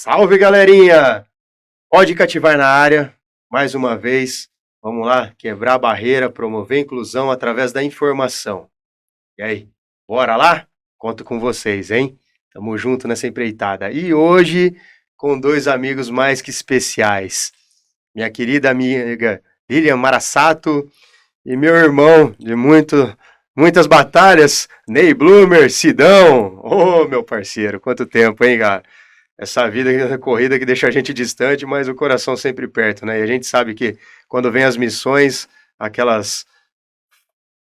Salve, galerinha! Pode cativar na área, mais uma vez. Vamos lá, quebrar a barreira, promover a inclusão através da informação. E aí, bora lá? Conto com vocês, hein? Tamo junto nessa empreitada. E hoje, com dois amigos mais que especiais. Minha querida amiga Lilian Marasato e meu irmão de muitas batalhas, Ney Bloomer, Sidão. Ô, meu parceiro, quanto tempo, hein, cara? Essa vida corrida que deixa a gente distante, mas o coração sempre perto, né? E a gente sabe que quando vem as missões, aquelas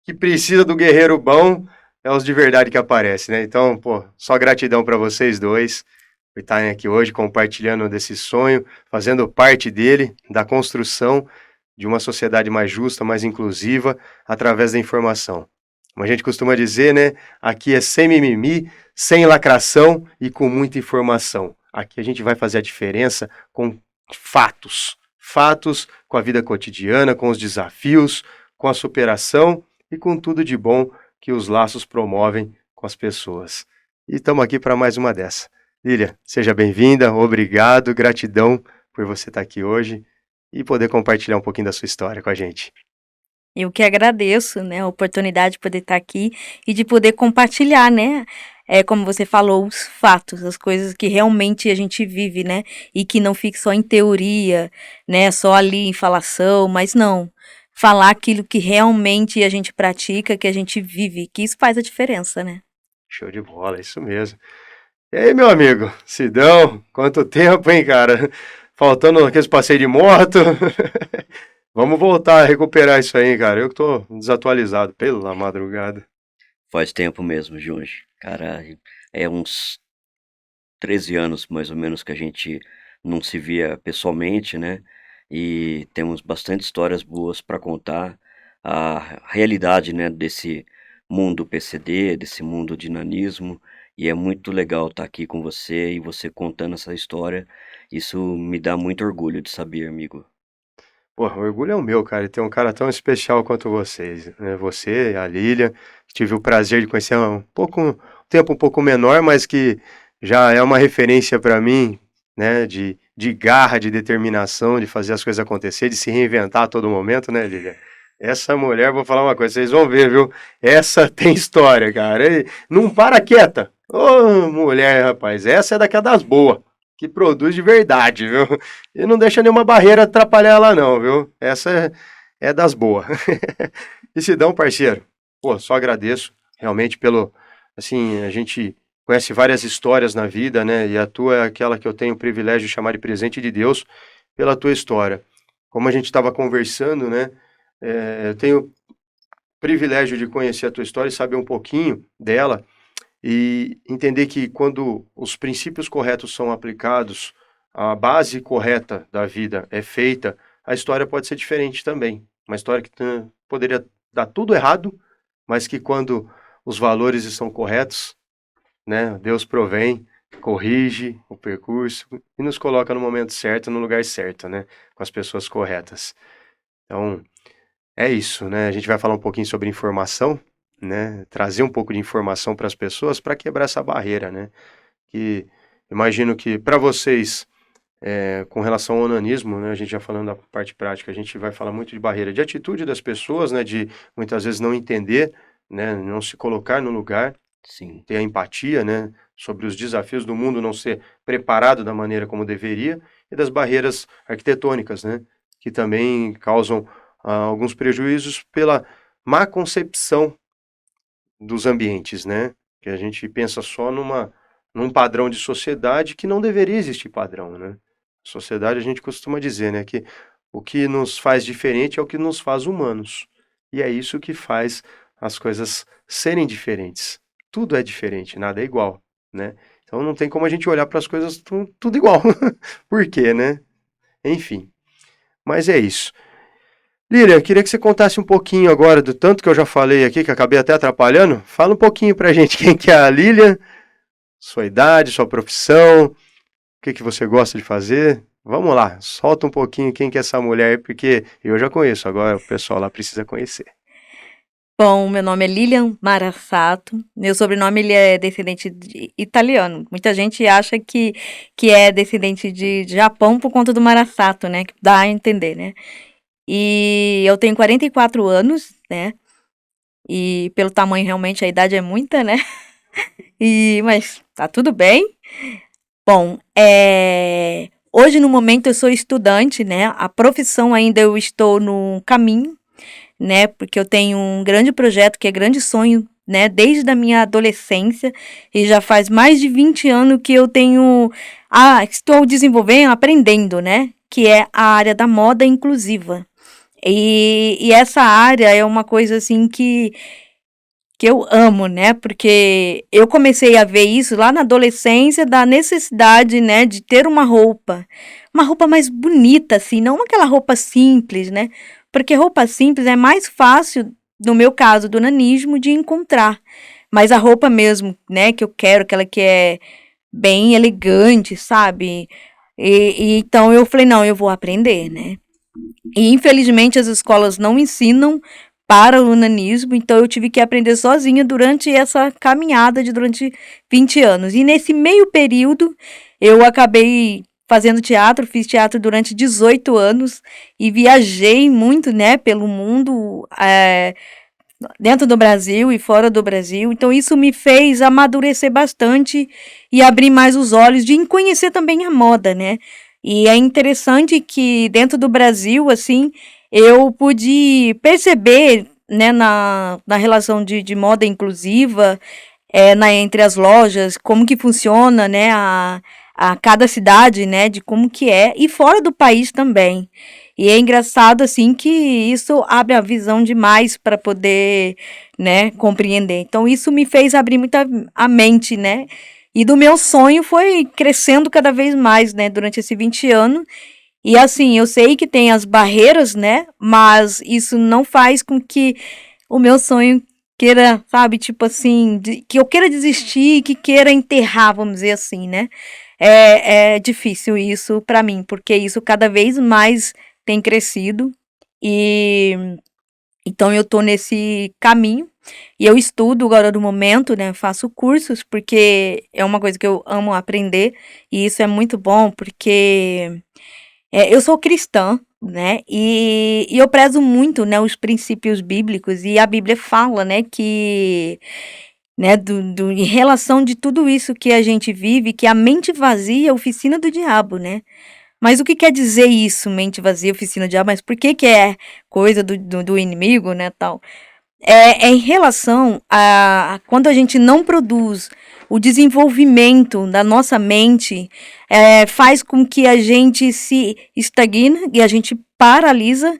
que precisa do guerreiro bom, é os de verdade que aparecem, né? Então, pô, só gratidão para vocês dois por estarem aqui hoje compartilhando desse sonho, fazendo parte dele, da construção de uma sociedade mais justa, mais inclusiva, através da informação. Como a gente costuma dizer, né? Aqui é sem mimimi, sem lacração e com muita informação. Aqui a gente vai fazer a diferença com fatos. Fatos com a vida cotidiana, com os desafios, com a superação e com tudo de bom que os laços promovem com as pessoas. E estamos aqui para mais uma dessa. Lília, seja bem-vinda, obrigado, gratidão por você estar aqui hoje e poder compartilhar um pouquinho da sua história com a gente. Eu que agradeço, né, a oportunidade de poder estar aqui e de poder compartilhar, né, como você falou, os fatos, as coisas que realmente a gente vive, né, e que não fique só em teoria, né, só ali em falação, mas não, falar aquilo que realmente a gente pratica, que a gente vive, que isso faz a diferença, né. Show de bola, é isso mesmo. E aí, meu amigo, Sidão, quanto tempo, hein, cara? Faltando aqueles passeios de moto. Vamos voltar a recuperar isso aí, cara. Eu que tô desatualizado pela madrugada. Faz tempo mesmo, Junge. Cara, é uns 13 anos mais ou menos que a gente não se via pessoalmente, né? E temos bastante histórias boas para contar. A realidade, né, desse mundo PCD, desse mundo de nanismo. E é muito legal estar aqui com você e você contando essa história. Isso me dá muito orgulho de saber, amigo. Pô, o orgulho é o meu, cara, e ter um cara tão especial quanto vocês, né? Você, a Lília, tive o prazer de conhecer um tempo um pouco menor, mas que já é uma referência para mim, né? De garra, de determinação, de fazer as coisas acontecer, de se reinventar a todo momento, né, Lília? Essa mulher, vou falar uma coisa, vocês vão ver, viu? Essa tem história, cara. E não para quieta. Ô, mulher, rapaz, essa é daquela das boas que produz de verdade, viu? E não deixa nenhuma barreira atrapalhar ela não, viu? Essa é das boas. E Sidão, parceiro, pô, só agradeço realmente pelo, assim, a gente conhece várias histórias na vida, né? E a tua é aquela que eu tenho o privilégio de chamar de presente de Deus pela tua história. Como a gente estava conversando, né? Eu tenho o privilégio de conhecer a tua história e saber um pouquinho dela e entender que quando os princípios corretos são aplicados, a base correta da vida é feita, a história pode ser diferente também. Uma história que poderia dar tudo errado, mas que quando os valores estão corretos, né, Deus provém, corrige o percurso e nos coloca no momento certo, no lugar certo, né, com as pessoas corretas. Então, é isso, né? A gente vai falar um pouquinho sobre informação, né? Trazer um pouco de informação para as pessoas para quebrar essa barreira, né? Que imagino que para vocês, com relação ao onanismo, né? A gente já falando da parte prática, a gente vai falar muito de barreira de atitude das pessoas, né? De muitas vezes não entender, né? Não se colocar no lugar, Sim. ter a empatia, né? Sobre os desafios do mundo não ser preparado da maneira como deveria e das barreiras arquitetônicas, né? Que também causam alguns prejuízos pela má concepção dos ambientes, né? Que a gente pensa só num padrão de sociedade que não deveria existir padrão, né? Sociedade a gente costuma dizer, né? Que o que nos faz diferente é o que nos faz humanos. E é isso que faz as coisas serem diferentes. Tudo é diferente, nada é igual, né? Então não tem como a gente olhar para as coisas tudo igual. Por quê, né? Enfim. Mas é isso. Lília, queria que você contasse um pouquinho agora do tanto que eu já falei aqui, que acabei até atrapalhando. Fala um pouquinho pra gente quem que é a Lília, sua idade, sua profissão, o que que você gosta de fazer. Vamos lá, solta um pouquinho quem que é essa mulher, porque eu já conheço, agora o pessoal lá precisa conhecer. Bom, meu nome é Lilian Marasato. Meu sobrenome ele é descendente de italiano. Muita gente acha que é descendente de Japão por conta do Marasato, né? Que dá a entender, né? E eu tenho 44 anos, né? E pelo tamanho, realmente, a idade é muita, né? Mas tá tudo bem. Bom, hoje no momento eu sou estudante, né? A profissão ainda eu estou no caminho, né? Porque eu tenho um grande projeto, que é grande sonho, né? Desde a minha adolescência, e já faz mais de 20 anos que eu estou desenvolvendo, aprendendo, né? Que é a área da moda inclusiva. E essa área é uma coisa assim que eu amo, né? Porque eu comecei a ver isso lá na adolescência, da necessidade, né, de ter uma roupa mais bonita, assim, não aquela roupa simples, né? Porque roupa simples é mais fácil, no meu caso, do nanismo, de encontrar. Mas a roupa mesmo, né, que eu quero, aquela que é bem elegante, sabe? Então eu falei, não, eu vou aprender, né? E infelizmente as escolas não ensinam para o nanismo, então eu tive que aprender sozinha durante essa caminhada durante 20 anos. E nesse meio período eu acabei fazendo teatro, fiz teatro durante 18 anos e viajei muito, né, pelo mundo, dentro do Brasil e fora do Brasil. Então isso me fez amadurecer bastante e abrir mais os olhos de conhecer também a moda, né? E é interessante que dentro do Brasil, assim, eu pude perceber, né, na relação de moda inclusiva, entre as lojas, como que funciona, né, a cada cidade, né, de como que é, e fora do país também. E é engraçado, assim, que isso abre a visão demais para poder, né, compreender. Então, isso me fez abrir muito a mente, né, e do meu sonho foi crescendo cada vez mais, né, durante esses 20 anos. E assim, eu sei que tem as barreiras, né, mas isso não faz com que o meu sonho queira, sabe, tipo assim, que eu queira desistir, que queira enterrar, vamos dizer assim, né. É difícil isso para mim, porque isso cada vez mais tem crescido e então eu tô nesse caminho e eu estudo agora no momento, né, faço cursos, porque é uma coisa que eu amo aprender e isso é muito bom, porque eu sou cristã, né, e eu prezo muito, né, os princípios bíblicos e a Bíblia fala, né, que, né, em relação de tudo isso que a gente vive, que a mente vazia é a oficina do diabo, né. Mas o que quer dizer isso, mente vazia, oficina do diabo? Mas por que é coisa do inimigo, né, tal? É em relação a quando a gente não produz o desenvolvimento da nossa mente, faz com que a gente se estagne e a gente paralisa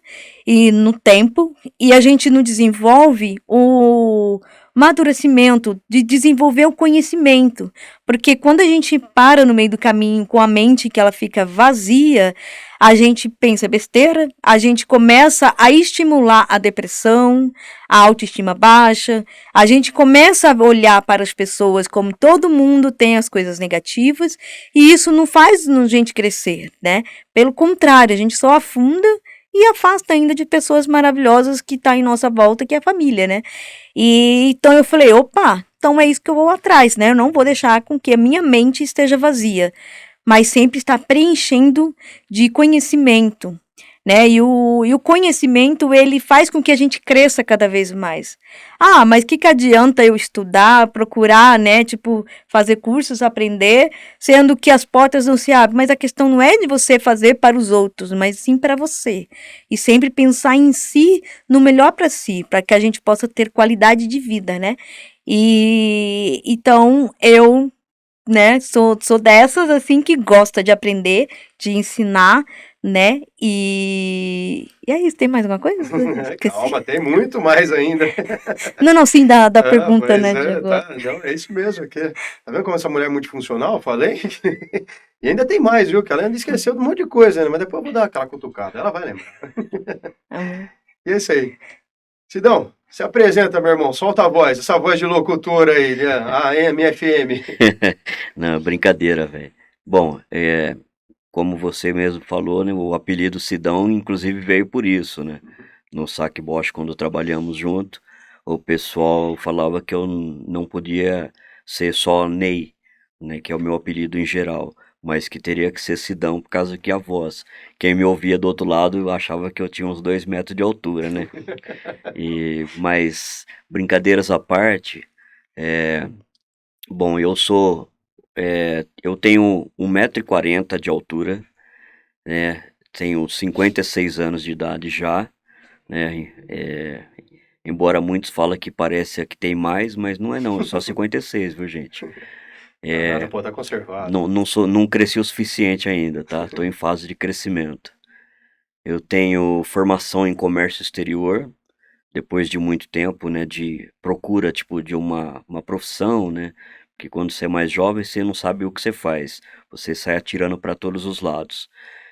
no tempo e a gente não desenvolve o amadurecimento de desenvolver o conhecimento. Porque quando a gente para no meio do caminho com a mente que ela fica vazia, a gente pensa besteira, a gente começa a estimular a depressão, a autoestima baixa, a gente começa a olhar para as pessoas como todo mundo tem as coisas negativas, e isso não faz a gente crescer, né? Pelo contrário, a gente só afunda e afasta ainda de pessoas maravilhosas que estão em nossa volta, que é a família, né? E então eu falei, opa, então é isso que eu vou atrás, né? Eu não vou deixar com que a minha mente esteja vazia, mas sempre está preenchendo de conhecimento, né? E o conhecimento, ele faz com que a gente cresça cada vez mais. Ah, mas o que adianta eu estudar, procurar, né? Tipo, fazer cursos, aprender, sendo que as portas não se abrem. Mas a questão não é de você fazer para os outros, mas sim para você. E sempre pensar em si, no melhor para si, para que a gente possa ter qualidade de vida, né? E então eu, né, sou dessas assim que gosta de aprender, de ensinar, né? E é isso, tem mais alguma coisa? Esqueci. Calma, tem muito mais ainda. Não, não, sim, da Ah, pergunta, pois né, de é, agora. tá, não, é isso mesmo. Tá vendo como essa mulher é multifuncional? Eu falei. E ainda tem mais, viu? Que ela ainda esqueceu de um monte de coisa, né? Mas depois eu vou dar aquela cutucada. Ela vai lembrar. Amém. E é isso aí. Sidão, se apresenta, meu irmão. Solta a voz, essa voz de locutor aí, né? AM, FM. Não, brincadeira, velho. Bom, como você mesmo falou, né, o apelido Sidão, inclusive, veio por isso, né? No Saque Bosch, quando trabalhamos junto, o pessoal falava que eu não podia ser só Ney, né, que é o meu apelido em geral, mas que teria que ser Sidão por causa que a voz. Quem me ouvia do outro lado achava que eu tinha uns 2 metros de altura, né? Mas brincadeiras à parte, é, bom, eu tenho 1,40 m de altura, né? Tenho 56 anos de idade já, né? Embora muitos falem que parece que tem mais, mas não é não, é só 56, viu, gente? Nada, pô, tá conservado. Não cresci o suficiente ainda, tá? Tô em fase de crescimento. Eu tenho formação em comércio exterior, depois de muito tempo, né, de procura, tipo, de uma profissão, né? Porque quando você é mais jovem, você não sabe o que você faz. Você sai atirando para todos os lados.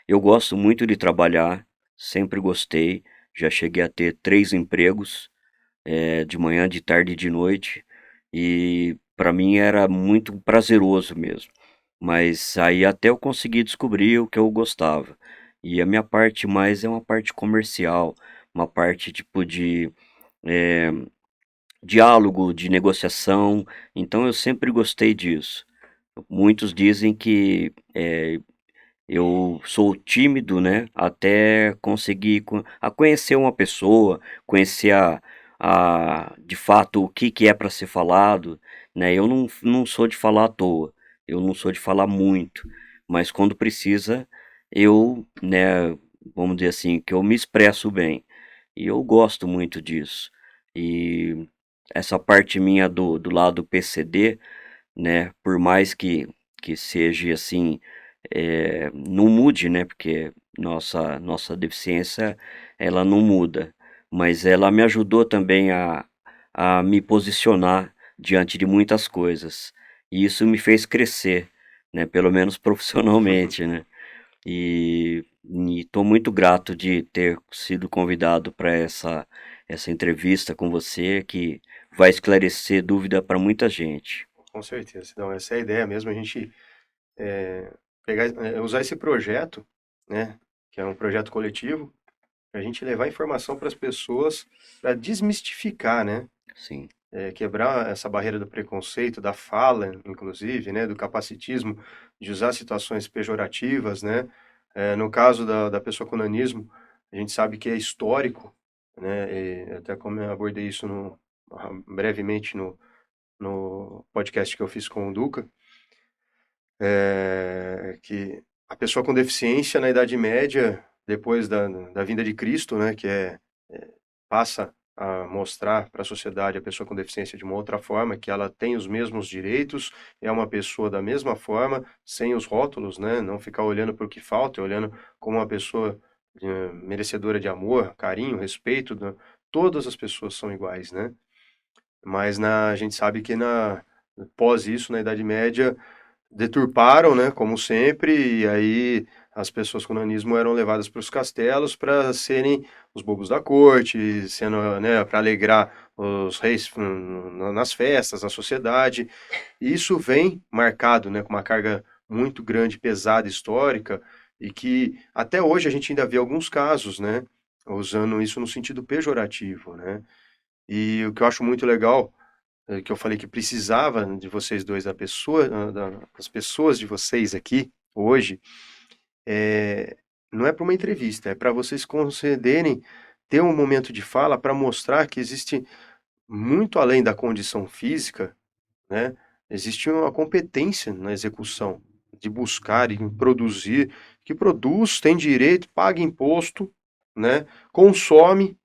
Eu gosto muito de trabalhar, sempre gostei. Já cheguei a ter 3 empregos, de manhã, de tarde e de noite. E para mim era muito prazeroso mesmo. Mas aí até eu conseguir descobrir o que eu gostava. E a minha parte mais é uma parte comercial, uma parte tipo de eh, diálogo, de negociação. Então eu sempre gostei disso. Muitos dizem que eu sou tímido, né? Até conseguir a conhecer uma pessoa, conhecer de fato o que é para ser falado, né? Eu não sou de falar à toa, eu não sou de falar muito, mas quando precisa, né, vamos dizer assim, que eu me expresso bem. E eu gosto muito disso. E essa parte minha do lado PCD, né? Por mais que seja assim, não mude, né? Porque nossa deficiência, ela não muda. Mas ela me ajudou também a me posicionar diante de muitas coisas. E isso me fez crescer, né? Pelo menos profissionalmente, né? E estou muito grato de ter sido convidado para essa entrevista com você, que vai esclarecer dúvida para muita gente. Com certeza. Não, essa é a ideia mesmo, a gente é, usar esse projeto, né, que é um projeto coletivo, para a gente levar informação para as pessoas, para desmistificar, né, Sim, quebrar essa barreira do preconceito, da fala, inclusive, né, do capacitismo, de usar situações pejorativas, né. No caso da pessoa com nanismo, a gente sabe que é histórico, né, e até como eu abordei isso brevemente no podcast que eu fiz com o Duca, que a pessoa com deficiência na Idade Média, depois da vinda de Cristo, né, passa a mostrar para a sociedade a pessoa com deficiência de uma outra forma, que ela tem os mesmos direitos, é uma pessoa da mesma forma, sem os rótulos, né, não ficar olhando para o que falta, olhando como uma pessoa merecedora de amor, carinho, respeito, né? Todas as pessoas são iguais, né? Mas a gente sabe que pós isso, na Idade Média, deturparam, né, como sempre, e aí as pessoas com nanismo eram levadas para os castelos para serem os bobos da corte, sendo, né, para alegrar os reis nas festas, na sociedade. E isso vem marcado, né, com uma carga muito grande, pesada, histórica, e que até hoje a gente ainda vê alguns casos, né, usando isso no sentido pejorativo, né? E o que eu acho muito legal que eu falei que precisava de vocês dois, das pessoas de vocês aqui hoje, é, não é para uma entrevista, é para vocês concederem, ter um momento de fala para mostrar que existe muito além da condição física, né? Existe uma competência na execução, de buscar e produzir, que produz, tem direito, paga imposto, né? Consome,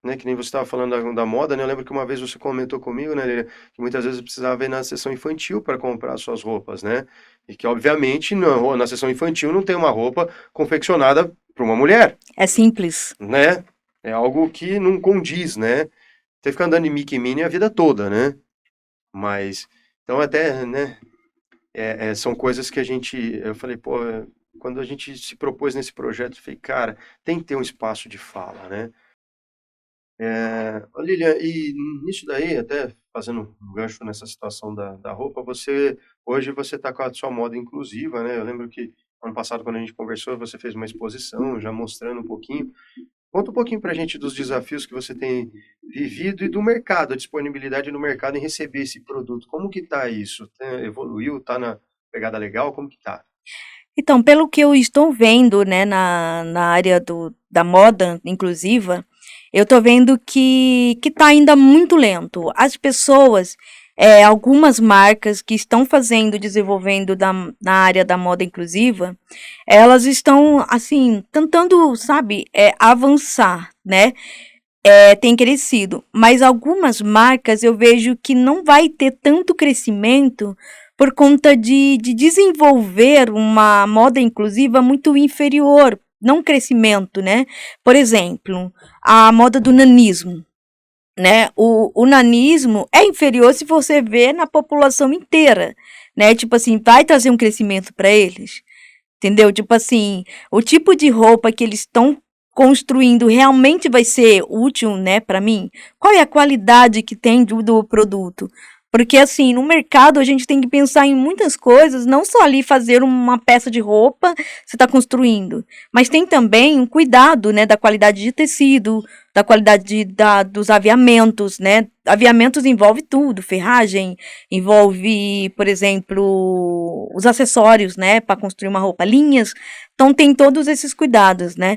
né, que nem você estava falando da moda, né? Eu lembro que uma vez você comentou comigo, né, Lilian, que muitas vezes precisava ir na seção infantil para comprar suas roupas, né? E que, obviamente, na seção infantil não tem uma roupa confeccionada para uma mulher, É simples. né? É algo que não condiz, né? Você fica andando de Mickey e Minnie a vida toda, né? Mas, então até, né, são coisas que eu falei, pô, quando a gente se propôs nesse projeto, eu falei, cara, tem que ter um espaço de fala, né? Ô Lilian, e nisso daí, até fazendo um gancho nessa situação da roupa, hoje você está com a sua moda inclusiva, né? Eu lembro que ano passado, quando a gente conversou, você fez uma exposição já mostrando um pouquinho. Conta um pouquinho para a gente dos desafios que você tem vivido e do mercado, a disponibilidade no mercado em receber esse produto. Como que tá isso? Evoluiu? Tá na pegada legal? Como que tá? Então, pelo que eu estou vendo, né, na área da moda inclusiva, eu estou vendo que está ainda muito lento. As pessoas, algumas marcas que estão fazendo, desenvolvendo na área da moda inclusiva, elas estão, assim, tentando, sabe, avançar, né? Tem crescido, mas algumas marcas eu vejo que não vai ter tanto crescimento por conta de desenvolver uma moda inclusiva muito inferior, não crescimento, né? Por exemplo, a moda do nanismo, né? O nanismo é inferior se você vê na população inteira, né? Tipo assim, vai trazer um crescimento para eles, entendeu? Tipo assim, o tipo de roupa que eles estão construindo realmente vai ser útil, né, para mim? Qual é a qualidade que tem do produto? Porque assim, no mercado a gente tem que pensar em muitas coisas, não só ali fazer uma peça de roupa você está construindo, mas tem também um cuidado, né, da qualidade de tecido, da qualidade dos aviamentos, né? Aviamentos envolve tudo, ferragem, envolve, por exemplo, os acessórios, né, para construir uma roupa, linhas. Então tem todos esses cuidados, né?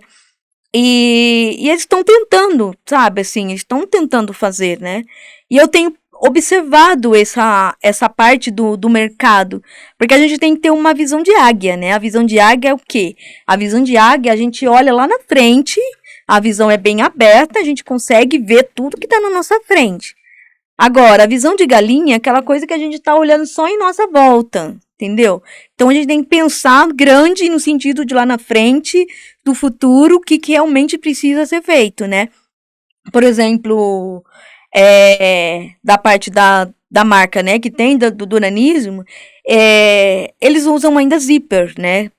E eles estão tentando, sabe, assim, estão tentando fazer, né? E eu tenho observado essa parte do mercado, porque a gente tem que ter uma visão de águia, né? A visão de águia é o quê? A visão de águia, a gente olha lá na frente, a visão é bem aberta, a gente consegue ver tudo que está na nossa frente. Agora, a visão de galinha é aquela coisa que a gente está olhando só em nossa volta, entendeu? Então a gente tem que pensar grande no sentido de lá na frente, do futuro, o que realmente precisa ser feito, né? Por exemplo, da parte da marca, né, que tem do duranismo, eles usam ainda zíper, né?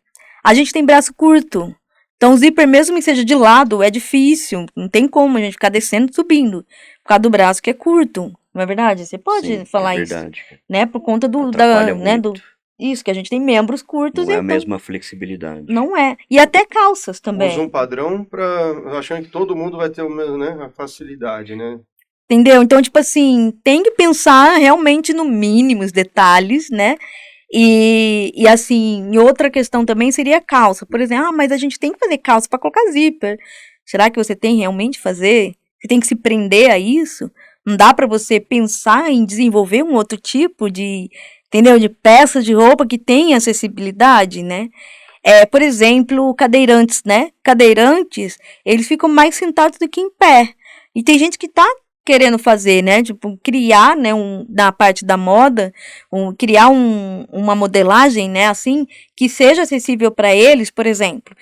A gente tem braço curto. Então, o zíper, mesmo que seja de lado, é difícil. Não tem como a gente ficar descendo e subindo. Por causa do braço que é curto. Não é verdade? Você pode Sim, é falar isso, verdade. né? Por conta Atrapalha né, muito. isso, que a gente tem membros curtos, Não é a então mesma flexibilidade. não é. E até calças Usa um também. padrão achando que todo mundo vai ter o mesmo, né, a facilidade, né? Entendeu? Então, tipo assim, tem que pensar realmente no mínimo, os detalhes, né? E assim, e outra questão também seria a calça. Por exemplo, mas a gente tem que fazer calça para colocar zíper. Será que você tem realmente que fazer? Você tem que se prender a isso? Não dá para você pensar em desenvolver um outro tipo de, entendeu? De peça de roupa que tenha acessibilidade, né? Por exemplo, cadeirantes, né? Cadeirantes, eles ficam mais sentados do que em pé. E tem gente que tá querendo fazer, né? Tipo, criar, né, na parte da moda, criar uma modelagem, né, assim, que seja acessível para eles, por exemplo,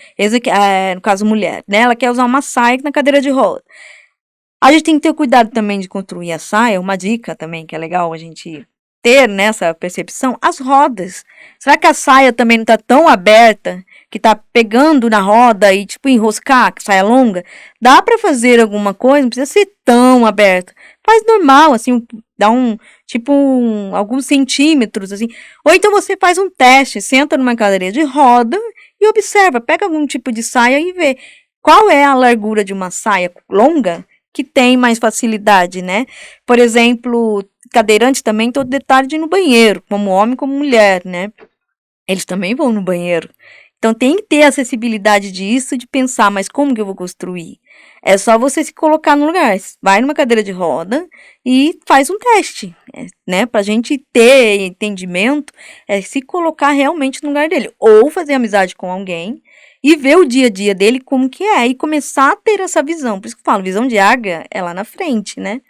no caso mulher, né? Ela quer usar uma saia na cadeira de roda. A gente tem que ter cuidado também de construir a saia, uma dica também que é legal a gente ter nessa percepção, as rodas. Será que a saia também não está tão aberta, que está pegando na roda e tipo enroscar, que saia longa? Dá para fazer alguma coisa, não precisa ser tão aberta. Faz normal, assim, dá alguns centímetros, assim. Ou então você faz um teste, senta numa cadeira de roda e observa, pega algum tipo de saia e vê qual é a largura de uma saia longa que tem mais facilidade, né? Por exemplo, cadeirante também todo detalhe de ir no banheiro, como homem como mulher, né? Eles também vão no banheiro. Então tem que ter acessibilidade disso, de pensar, mas como que eu vou construir? É só você se colocar no lugar. Vai numa cadeira de roda e faz um teste, né? Pra gente ter entendimento, se colocar realmente no lugar dele. Ou fazer amizade com alguém e ver o dia a dia dele como que é. E começar a ter essa visão. Por isso que eu falo, visão de águia é lá na frente, né?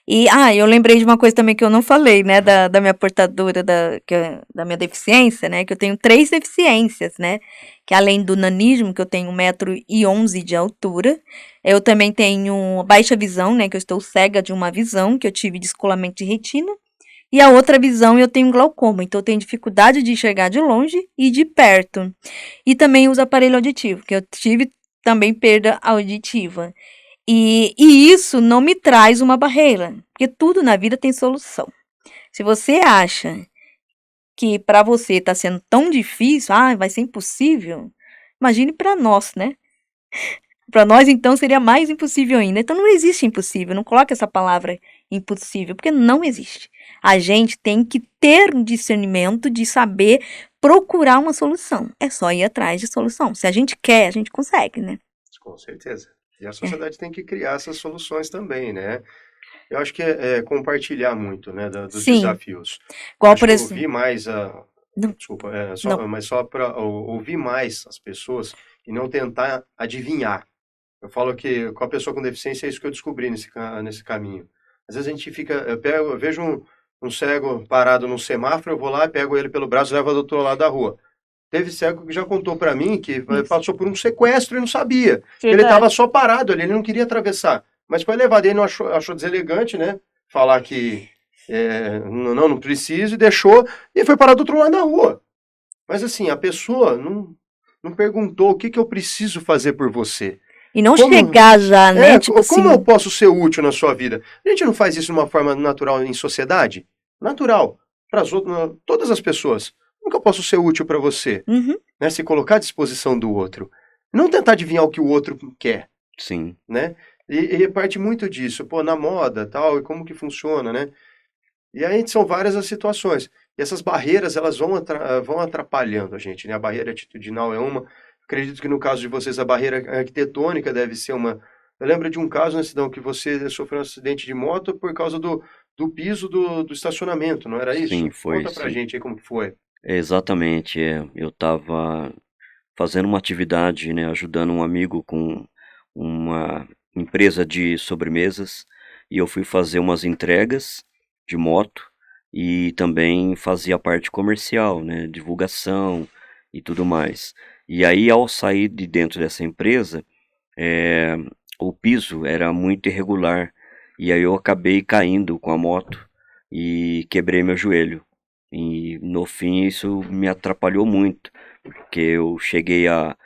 E, eu lembrei de uma coisa também que eu não falei, né, da minha portadora, da minha deficiência, né, que eu tenho 3 deficiências, né, que além do nanismo, que eu tenho 1,11 m de altura, eu também tenho baixa visão, né, que eu estou cega de uma visão, que eu tive descolamento de retina, e a outra visão eu tenho glaucoma, então eu tenho dificuldade de enxergar de longe e de perto. E também uso aparelho auditivo, que eu tive também perda auditiva. E isso não me traz uma barreira, porque tudo na vida tem solução. Se você acha que para você está sendo tão difícil, vai ser impossível, imagine para nós, né? Para nós, então, seria mais impossível ainda. Então, não existe impossível. Não coloque essa palavra impossível, porque não existe. A gente tem que ter um discernimento de saber procurar uma solução. É só ir atrás de solução. Se a gente quer, a gente consegue, né? Com certeza. E a É. sociedade tem que criar essas soluções também, né? Eu acho que é compartilhar muito, né, dos Sim. desafios. Igual, Acho por que exemplo. ouvir mais Não, desculpa, não. mas só para ouvir mais as pessoas e não tentar adivinhar. Eu falo que com a pessoa com deficiência é isso que eu descobri nesse caminho. Às vezes a gente fica, eu vejo um cego parado num semáforo, eu vou lá, pego ele pelo braço e levo do outro lado da rua. Teve cego que já contou para mim que passou por um sequestro e não sabia. Ele estava só parado ali, ele não queria atravessar. Mas foi levado, ele não achou deselegante, né? Falar que não preciso, e deixou, e foi parar do outro lado da rua. Mas assim, a pessoa não perguntou o que eu preciso fazer por você. E não chegar já, né? Tipo Como assim. eu posso ser útil na sua vida? A gente não faz isso de uma forma natural em sociedade? Natural. Para todas as pessoas. Como que eu posso ser útil para você? Uhum. Né? Se colocar à disposição do outro. Não tentar adivinhar o que o outro quer. Sim. Né? E parte muito disso. Pô, na moda, tal, e como que funciona, né? E aí são várias as situações. E essas barreiras, elas vão atrapalhando a gente, né? A barreira atitudinal é uma. Acredito que no caso de vocês, a barreira arquitetônica deve ser uma. Eu lembro de um caso, né, Sidão, que você sofreu um acidente de moto por causa do piso do estacionamento, não era Sim, isso? foi, Conta pra sim. gente aí como que foi. Exatamente, eu estava fazendo uma atividade, né, ajudando um amigo com uma empresa de sobremesas, e eu fui fazer umas entregas de moto e também fazia a parte comercial, né, divulgação e tudo mais. E aí, ao sair de dentro dessa empresa, eh, o piso era muito irregular, e aí eu acabei caindo com a moto e quebrei meu joelho. E no fim isso me atrapalhou muito, porque eu cheguei a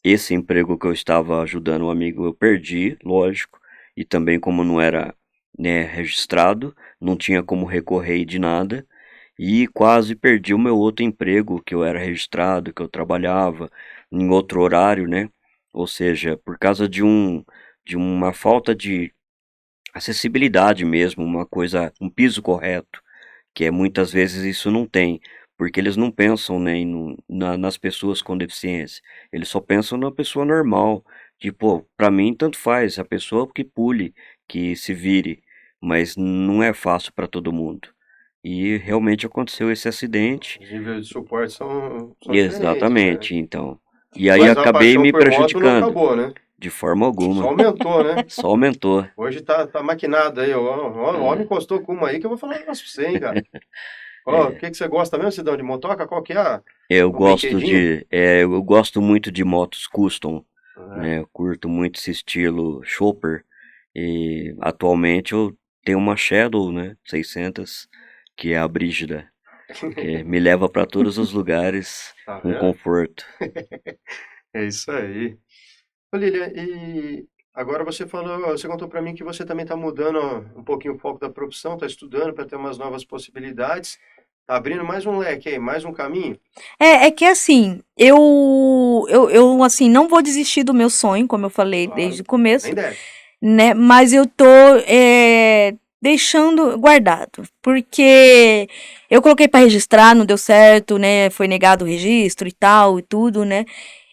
esse emprego que eu estava ajudando um amigo, eu perdi, lógico, e também como não era, né, registrado, não tinha como recorrer de nada, e quase perdi o meu outro emprego, que eu era registrado, que eu trabalhava em outro horário, né? Ou seja, por causa de uma falta de acessibilidade mesmo, uma coisa, um piso correto, que muitas vezes isso não tem, porque eles não pensam nem nas pessoas com deficiência, eles só pensam na pessoa normal. Tipo, para mim tanto faz, a pessoa que pule, que se vire, mas não é fácil para todo mundo. E realmente aconteceu esse acidente. Os níveis de suporte são diferentes, né? Exatamente, então. E aí Mas a acabei paixão me por moto não prejudicando, acabou, né? de forma Só alguma, aumentou, né? só aumentou. Hoje tá maquinado aí. O homem encostou com uma aí que eu vou falar um negócio pra você, hein, cara. Ó, o É, que você gosta mesmo, Sidão, de motoca? Qual que é? eu O gosto brinquedinho? eu gosto muito de motos custom, É. né? Eu curto muito esse estilo chopper. E atualmente eu tenho uma Shadow, né? 600, que é a Brígida, que me leva para todos os lugares Tá com vendo? conforto. É isso aí. Ô, Lilian, e agora você contou para mim que você também está mudando um pouquinho o foco da profissão, está estudando para ter umas novas possibilidades, tá abrindo mais um leque aí, mais um caminho. É que assim, eu assim, não vou desistir do meu sonho, como eu falei desde Claro, o começo, nem deve. né? Mas eu tô deixando guardado, porque eu coloquei para registrar, não deu certo, né? Foi negado o registro e tal e tudo, né?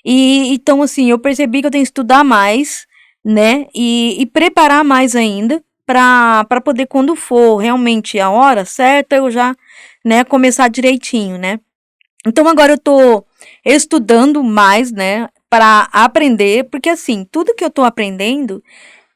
E então assim, eu percebi que eu tenho que estudar mais, né? E preparar mais ainda para poder quando for realmente a hora certa, eu já, né, começar direitinho, né? Então agora eu tô estudando mais, né, para aprender, porque assim, tudo que eu tô aprendendo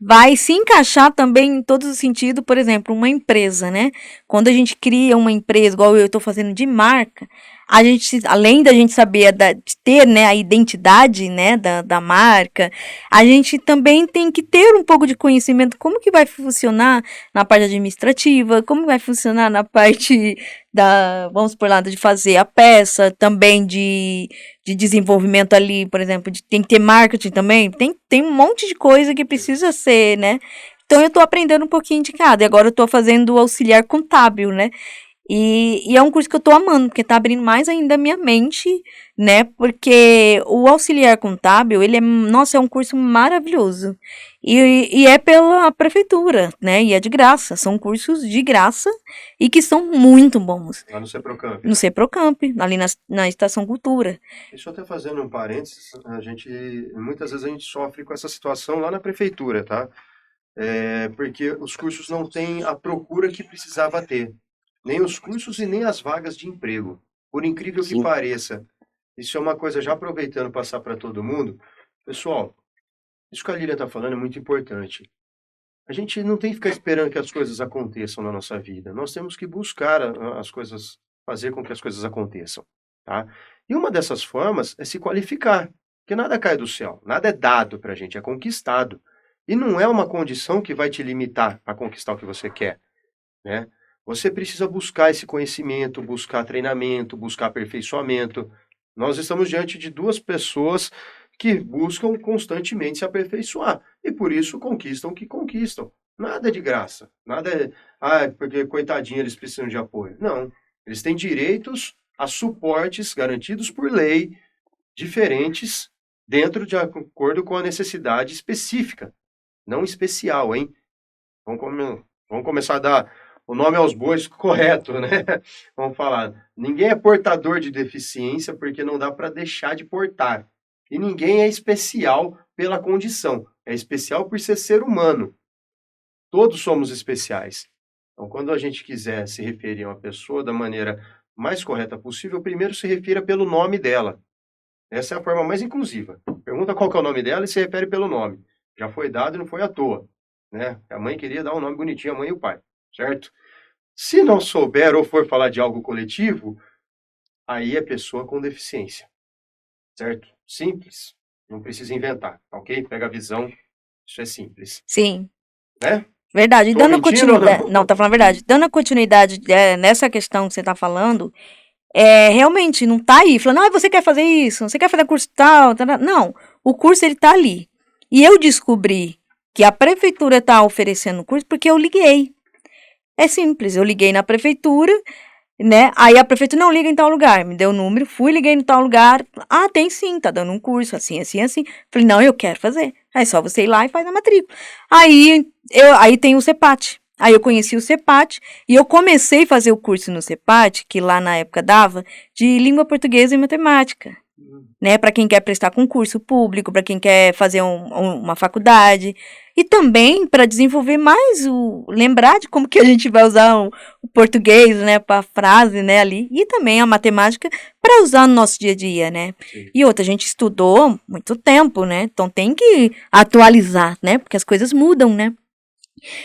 vai se encaixar também em todos os sentidos, por exemplo, uma empresa, né? Quando a gente cria uma empresa, igual eu estou fazendo de marca, a gente, além da gente saber de ter, né, a identidade, né, da marca, a gente também tem que ter um pouco de conhecimento como que vai funcionar na parte administrativa, como vai funcionar na parte vamos por lá, de fazer a peça, também de desenvolvimento ali, por exemplo, tem que ter marketing também, tem um monte de coisa que precisa ser, né? Então eu tô aprendendo um pouquinho de cada, e agora eu tô fazendo o auxiliar contábil, né? E é um curso que eu tô amando, porque tá abrindo mais ainda a minha mente, né? Porque o auxiliar contábil, ele é, nossa, é um curso maravilhoso. E é pela prefeitura, né? E é de graça. São cursos de graça e que são muito bons. Lá no Seprocamp. No Seprocamp, ali na Estação Cultura. Deixa eu até fazendo um parênteses, muitas vezes a gente sofre com essa situação lá na prefeitura, tá? Porque os cursos não têm a procura que precisava ter. Nem os cursos e nem as vagas de emprego. Por incrível que Sim, pareça. Isso é uma coisa, já aproveitando passar para todo mundo. Pessoal, isso que a Lília está falando é muito importante. A gente não tem que ficar esperando que as coisas aconteçam na nossa vida. Nós temos que buscar as coisas, fazer com que as coisas aconteçam, tá? E uma dessas formas é se qualificar, porque nada cai do céu, nada é dado para a gente, é conquistado. E não é uma condição que vai te limitar a conquistar o que você quer, né? Você precisa buscar esse conhecimento, buscar treinamento, buscar aperfeiçoamento. Nós estamos diante de duas pessoas que buscam constantemente se aperfeiçoar e por isso conquistam o que conquistam. Nada é de graça, nada porque coitadinho eles precisam de apoio. Não, eles têm direitos a suportes garantidos por lei, diferentes, dentro de acordo com a necessidade específica, não especial, hein? Vamos começar a dar o nome aos bois correto, né? Vamos falar. Ninguém é portador de deficiência porque não dá para deixar de portar. E ninguém é especial pela condição. É especial por ser humano. Todos somos especiais. Então, quando a gente quiser se referir a uma pessoa da maneira mais correta possível, primeiro se refira pelo nome dela. Essa é a forma mais inclusiva. Pergunta qual que é o nome dela e se refere pelo nome. Já foi dado e não foi à toa, né? A mãe queria dar um nome bonitinho, a mãe e o pai, certo? Se não souber ou for falar de algo coletivo, aí é pessoa com deficiência, certo? Simples, não precisa inventar, tá ok? Pega a visão, isso é simples, Sim. né? Verdade. E Tô dando mentindo ou continuidade. não? Não, tá falando a verdade. Dando continuidade nessa questão que você tá falando, realmente não tá aí falando, você quer fazer isso, você quer fazer curso tal, tal, tal. Não, o curso ele tá ali. E eu descobri que a prefeitura tá oferecendo o curso porque eu liguei. É simples, eu liguei na prefeitura, né? Aí a prefeitura não liga em tal lugar, me deu o número, fui, liguei em tal lugar. Ah, tem sim, tá dando um curso assim, assim, assim. Falei, não, eu quero fazer. Aí só você ir lá e faz a matrícula. Aí tem o CEPAT. Aí eu conheci o CEPAT e eu comecei a fazer o curso no CEPAT, que lá na época dava, de língua portuguesa e matemática, né? Para quem quer prestar concurso público, para quem quer fazer uma faculdade. E também para desenvolver mais lembrar de como que a gente vai usar o português, né, para frase, né, ali, e também a matemática para usar no nosso dia a dia, né? Sim. E outra, a gente estudou muito tempo, né? Então tem que atualizar, né? Porque as coisas mudam, né?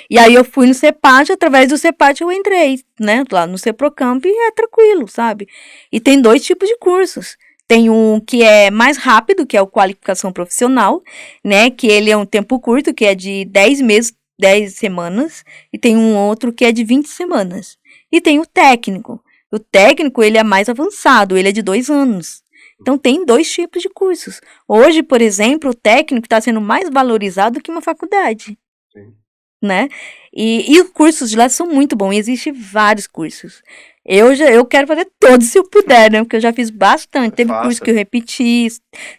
E aí eu fui no CEPAT, através do CEPAT eu entrei, né, lá no Seprocamp e é tranquilo, sabe? E tem dois tipos de cursos. Tem um que é mais rápido, que é o qualificação profissional, né, que ele é um tempo curto, que é de 10 meses, 10 semanas, e tem um outro que é de 20 semanas. E tem o técnico. O técnico, ele é mais avançado, ele é de 2 anos. Então tem dois tipos de cursos. Hoje, por exemplo, o técnico está sendo mais valorizado que uma faculdade, Sim. né? E os cursos de lá são muito bons. Existem vários cursos. Eu quero fazer todos se eu puder, né? Porque eu já fiz bastante. Teve curso Faça. que eu repeti,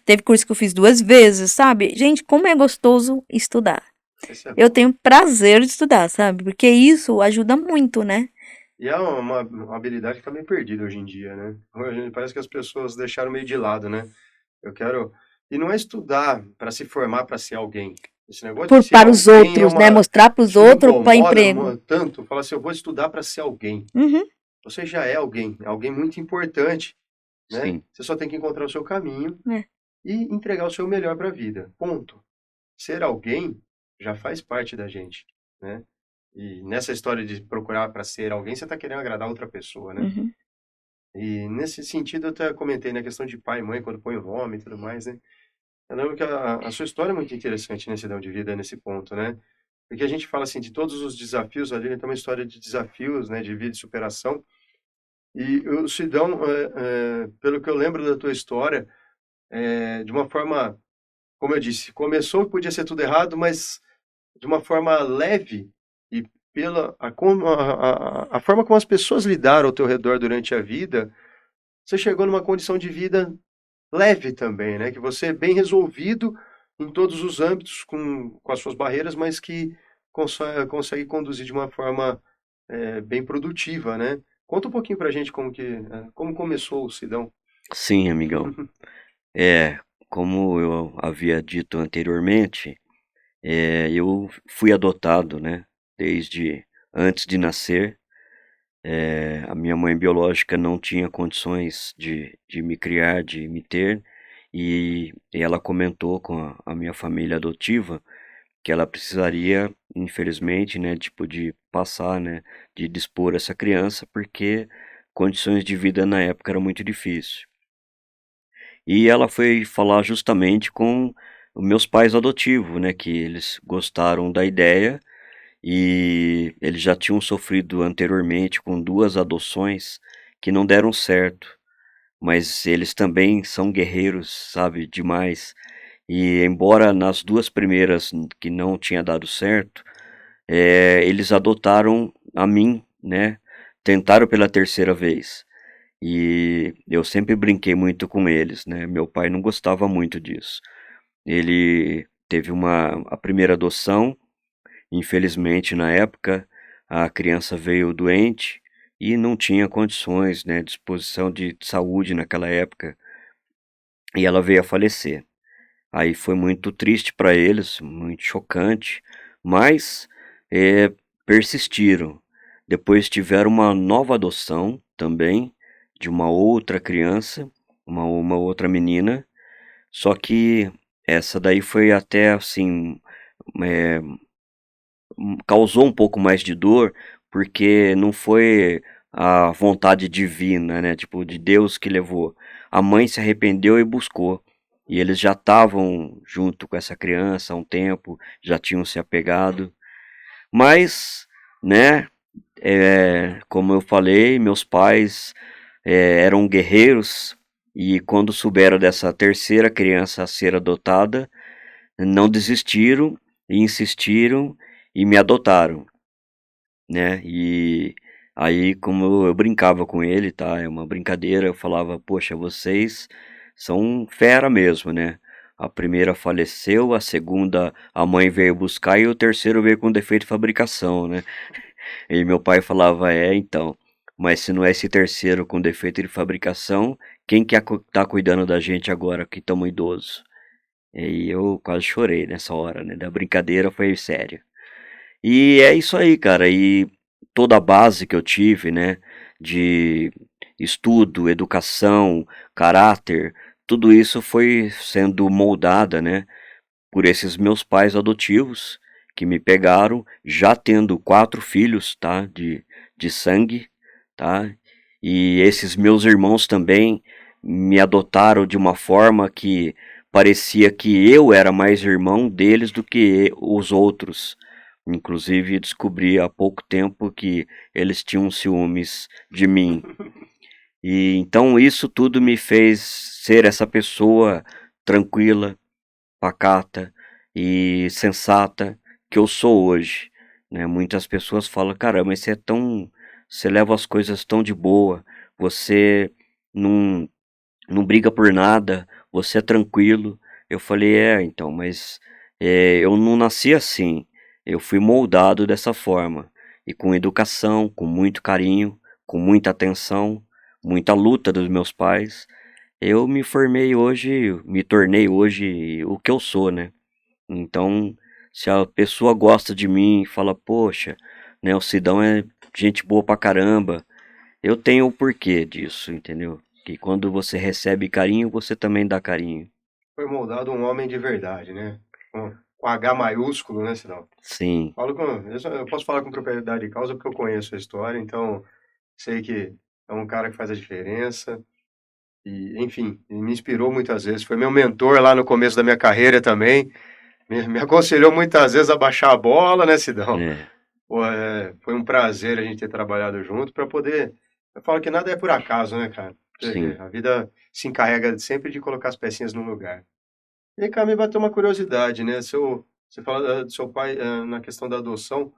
teve curso que eu fiz 2 vezes, sabe? Gente, como é gostoso estudar. Esse é Eu bom. tenho prazer de estudar, sabe? Porque isso ajuda muito, né? E é uma habilidade que está meio perdida hoje em dia, né? Hoje parece que as pessoas deixaram meio de lado, né? Eu quero. E não é estudar para se formar para ser alguém. Esse negócio de ser Para os alguém outros, né? Mostrar para os Isso me outros para incomoda emprego. tanto. Falar assim, eu vou estudar para ser alguém. Uhum. Você já é alguém muito importante, né? sim. Você só tem que encontrar o seu caminho É. e entregar o seu melhor para a vida. Ponto. Ser alguém já faz parte da gente, né? E nessa história de procurar para ser alguém, você está querendo agradar outra pessoa, né? Uhum. E nesse sentido, eu até comentei na questão de pai e mãe, quando põe o nome e tudo mais, né? Eu lembro que a sua história é muito interessante nesse Idão de Vida, nesse ponto, né? Porque a gente fala assim, de todos os desafios ali, tem uma história de desafios, né? De vida e superação. E o Sidão, pelo que eu lembro da tua história, de uma forma, como eu disse, começou, podia ser tudo errado, mas de uma forma leve e pela a forma como as pessoas lidaram ao teu redor durante a vida, você chegou numa condição de vida leve também, né? Que você é bem resolvido em todos os âmbitos com as suas barreiras, mas que consegue conduzir de uma forma bem produtiva, né? Conta um pouquinho pra gente como começou o Sidão. Sim, amigão. É, como eu havia dito anteriormente, eu fui adotado, né? Desde antes de nascer. A minha mãe biológica não tinha condições de me criar, de me ter, e ela comentou com a minha família adotiva que ela precisaria, infelizmente, né, tipo, de passar, né, de dispor essa criança, porque condições de vida na época eram muito difíceis. E ela foi falar justamente com os meus pais adotivos, né, que eles gostaram da ideia e eles já tinham sofrido anteriormente com 2 adoções que não deram certo, mas eles também são guerreiros, sabe, demais. E embora nas 2 primeiras que não tinha dado certo, eles adotaram a mim, né, tentaram pela terceira vez. E eu sempre brinquei muito com eles, né, meu pai não gostava muito disso. Ele teve a primeira adoção. Infelizmente, na época, a criança veio doente e não tinha condições, né, disposição de saúde naquela época, e ela veio a falecer. Aí foi muito triste para eles, muito chocante, mas persistiram. Depois tiveram uma nova adoção também, de uma outra criança, uma outra menina, só que essa daí foi até assim, eh, causou um pouco mais de dor, porque não foi a vontade divina, né, tipo, de Deus que levou. A mãe se arrependeu e buscou. E eles já estavam junto com essa criança há um tempo, já tinham se apegado. Mas, né, como eu falei, meus pais eram guerreiros e quando souberam dessa terceira criança a ser adotada, não desistiram e insistiram e me adotaram, né? E aí, como eu brincava com ele, tá? É uma brincadeira, eu falava, poxa, vocês são fera mesmo, né? A primeira faleceu, a segunda a mãe veio buscar e o terceiro veio com defeito de fabricação, né? E meu pai falava, então, mas se não é esse terceiro com defeito de fabricação, quem que tá cuidando da gente agora que estamos idosos? E eu quase chorei nessa hora, né? Da brincadeira foi sério. E é isso aí, cara. E toda a base que eu tive, né, de estudo, educação, caráter, tudo isso foi sendo moldada, né, por esses meus pais adotivos que me pegaram, já tendo 4 filhos, tá, de sangue, tá? E esses meus irmãos também me adotaram de uma forma que parecia que eu era mais irmão deles do que os outros. Inclusive, descobri há pouco tempo que eles tinham ciúmes de mim. E então isso tudo me fez ser essa pessoa tranquila, pacata e sensata que eu sou hoje, né? Muitas pessoas falam, caramba, mas você leva as coisas tão de boa, você não, não briga por nada, você é tranquilo. Eu falei, então, mas eu não nasci assim, eu fui moldado dessa forma, e com educação, com muito carinho, com muita atenção, muita luta dos meus pais, eu me formei hoje, me tornei hoje o que eu sou, né? Então, se a pessoa gosta de mim e fala, poxa, né, o Sidão é gente boa pra caramba, eu tenho o porquê disso, entendeu? Que quando você recebe carinho, você também dá carinho. Foi moldado um homem de verdade, né? Com H maiúsculo, né, Sidão? Sim, Eu posso falar com propriedade de causa porque eu conheço a história, então sei que é um cara que faz a diferença. E, enfim, ele me inspirou muitas vezes. Foi meu mentor lá no começo da minha carreira também. Me aconselhou muitas vezes a baixar a bola, né, Sidão? é, Pô, foi um prazer a gente ter trabalhado junto para poder. Eu falo que nada é por acaso, né, cara? sim. A vida se encarrega sempre de colocar as pecinhas no lugar. E aí, cá, me bateu uma curiosidade, né? Você fala do seu pai na questão da adoção.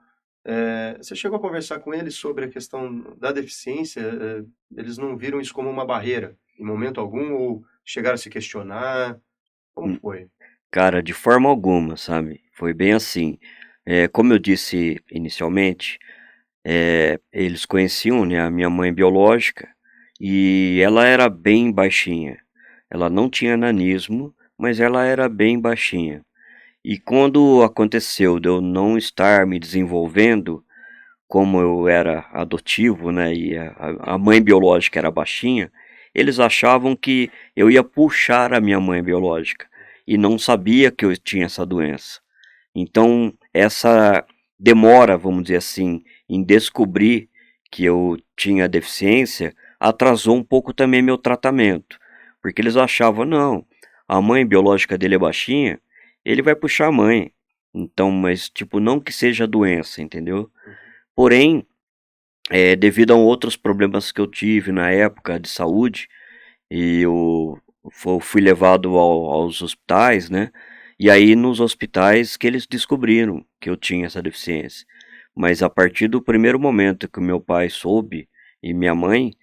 Você chegou a conversar com eles sobre a questão da deficiência? Eles não viram isso como uma barreira em momento algum ou chegaram a se questionar? Como Hum, foi? Cara, de forma alguma, sabe? Foi bem assim. Como eu disse inicialmente, eles conheciam, né, a minha mãe biológica e ela era bem baixinha. Ela não tinha nanismo, mas ela era bem baixinha. E quando aconteceu de eu não estar me desenvolvendo, como eu era adotivo, né, e a mãe biológica era baixinha, eles achavam que eu ia puxar a minha mãe biológica e não sabia que eu tinha essa doença. Então, essa demora, vamos dizer assim, em descobrir que eu tinha deficiência, atrasou um pouco também meu tratamento, porque eles achavam, não, a mãe biológica dele é baixinha, ele vai puxar a mãe. Então, mas tipo, não que seja doença, entendeu? Porém, devido a outros problemas que eu tive na época de saúde, e eu fui levado aos hospitais, né? E aí nos hospitais que eles descobriram que eu tinha essa deficiência. Mas a partir do primeiro momento que o meu pai soube e minha mãe,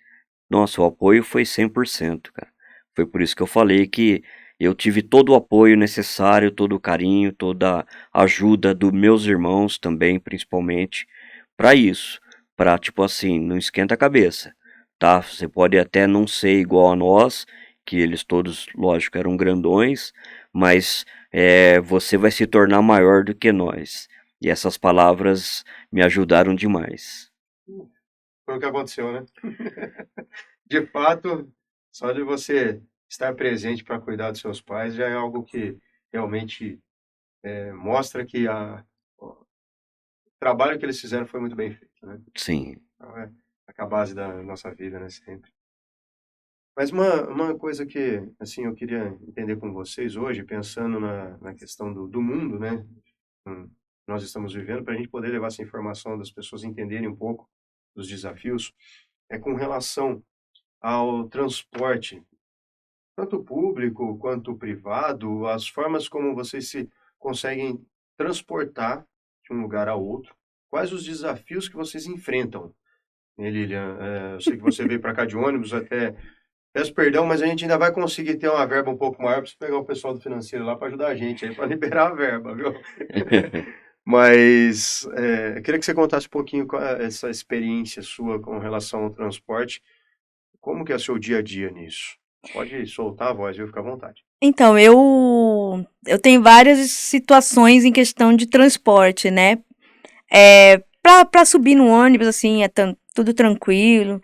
nossa, o apoio foi 100%, cara. Foi por isso que eu falei que eu tive todo o apoio necessário, todo o carinho, toda a ajuda dos meus irmãos também, principalmente, para isso. Para, tipo assim, não esquenta a cabeça, tá? Você pode até não ser igual a nós, que eles todos, lógico, eram grandões, mas você vai se tornar maior do que nós. E essas palavras me ajudaram demais. Foi o que aconteceu, né? De fato, só de você estar presente para cuidar dos seus pais já é algo que realmente mostra que o trabalho que eles fizeram foi muito bem feito, né? Sim, Então, a base da nossa vida, né? Sempre. Mas uma coisa que, assim, eu queria entender com vocês hoje, pensando na questão do mundo, né? hum, Nós estamos vivendo, para a gente poder levar essa informação das pessoas entenderem um pouco dos desafios, é com relação ao transporte, tanto público quanto privado, as formas como vocês se conseguem transportar de um lugar a outro, quais os desafios que vocês enfrentam, né, Lilian? Eu sei que você veio para cá de ônibus, até peço perdão, mas a gente ainda vai conseguir ter uma verba um pouco maior para você pegar o pessoal do financeiro lá para ajudar a gente aí, para liberar a verba, viu? Mas eu queria que você contasse um pouquinho essa experiência sua com relação ao transporte. Como que é o seu dia a dia nisso? Pode soltar a voz, viu? Fica à vontade. Então, eu tenho várias situações em questão de transporte, né? Pra subir no ônibus, assim, tudo tranquilo.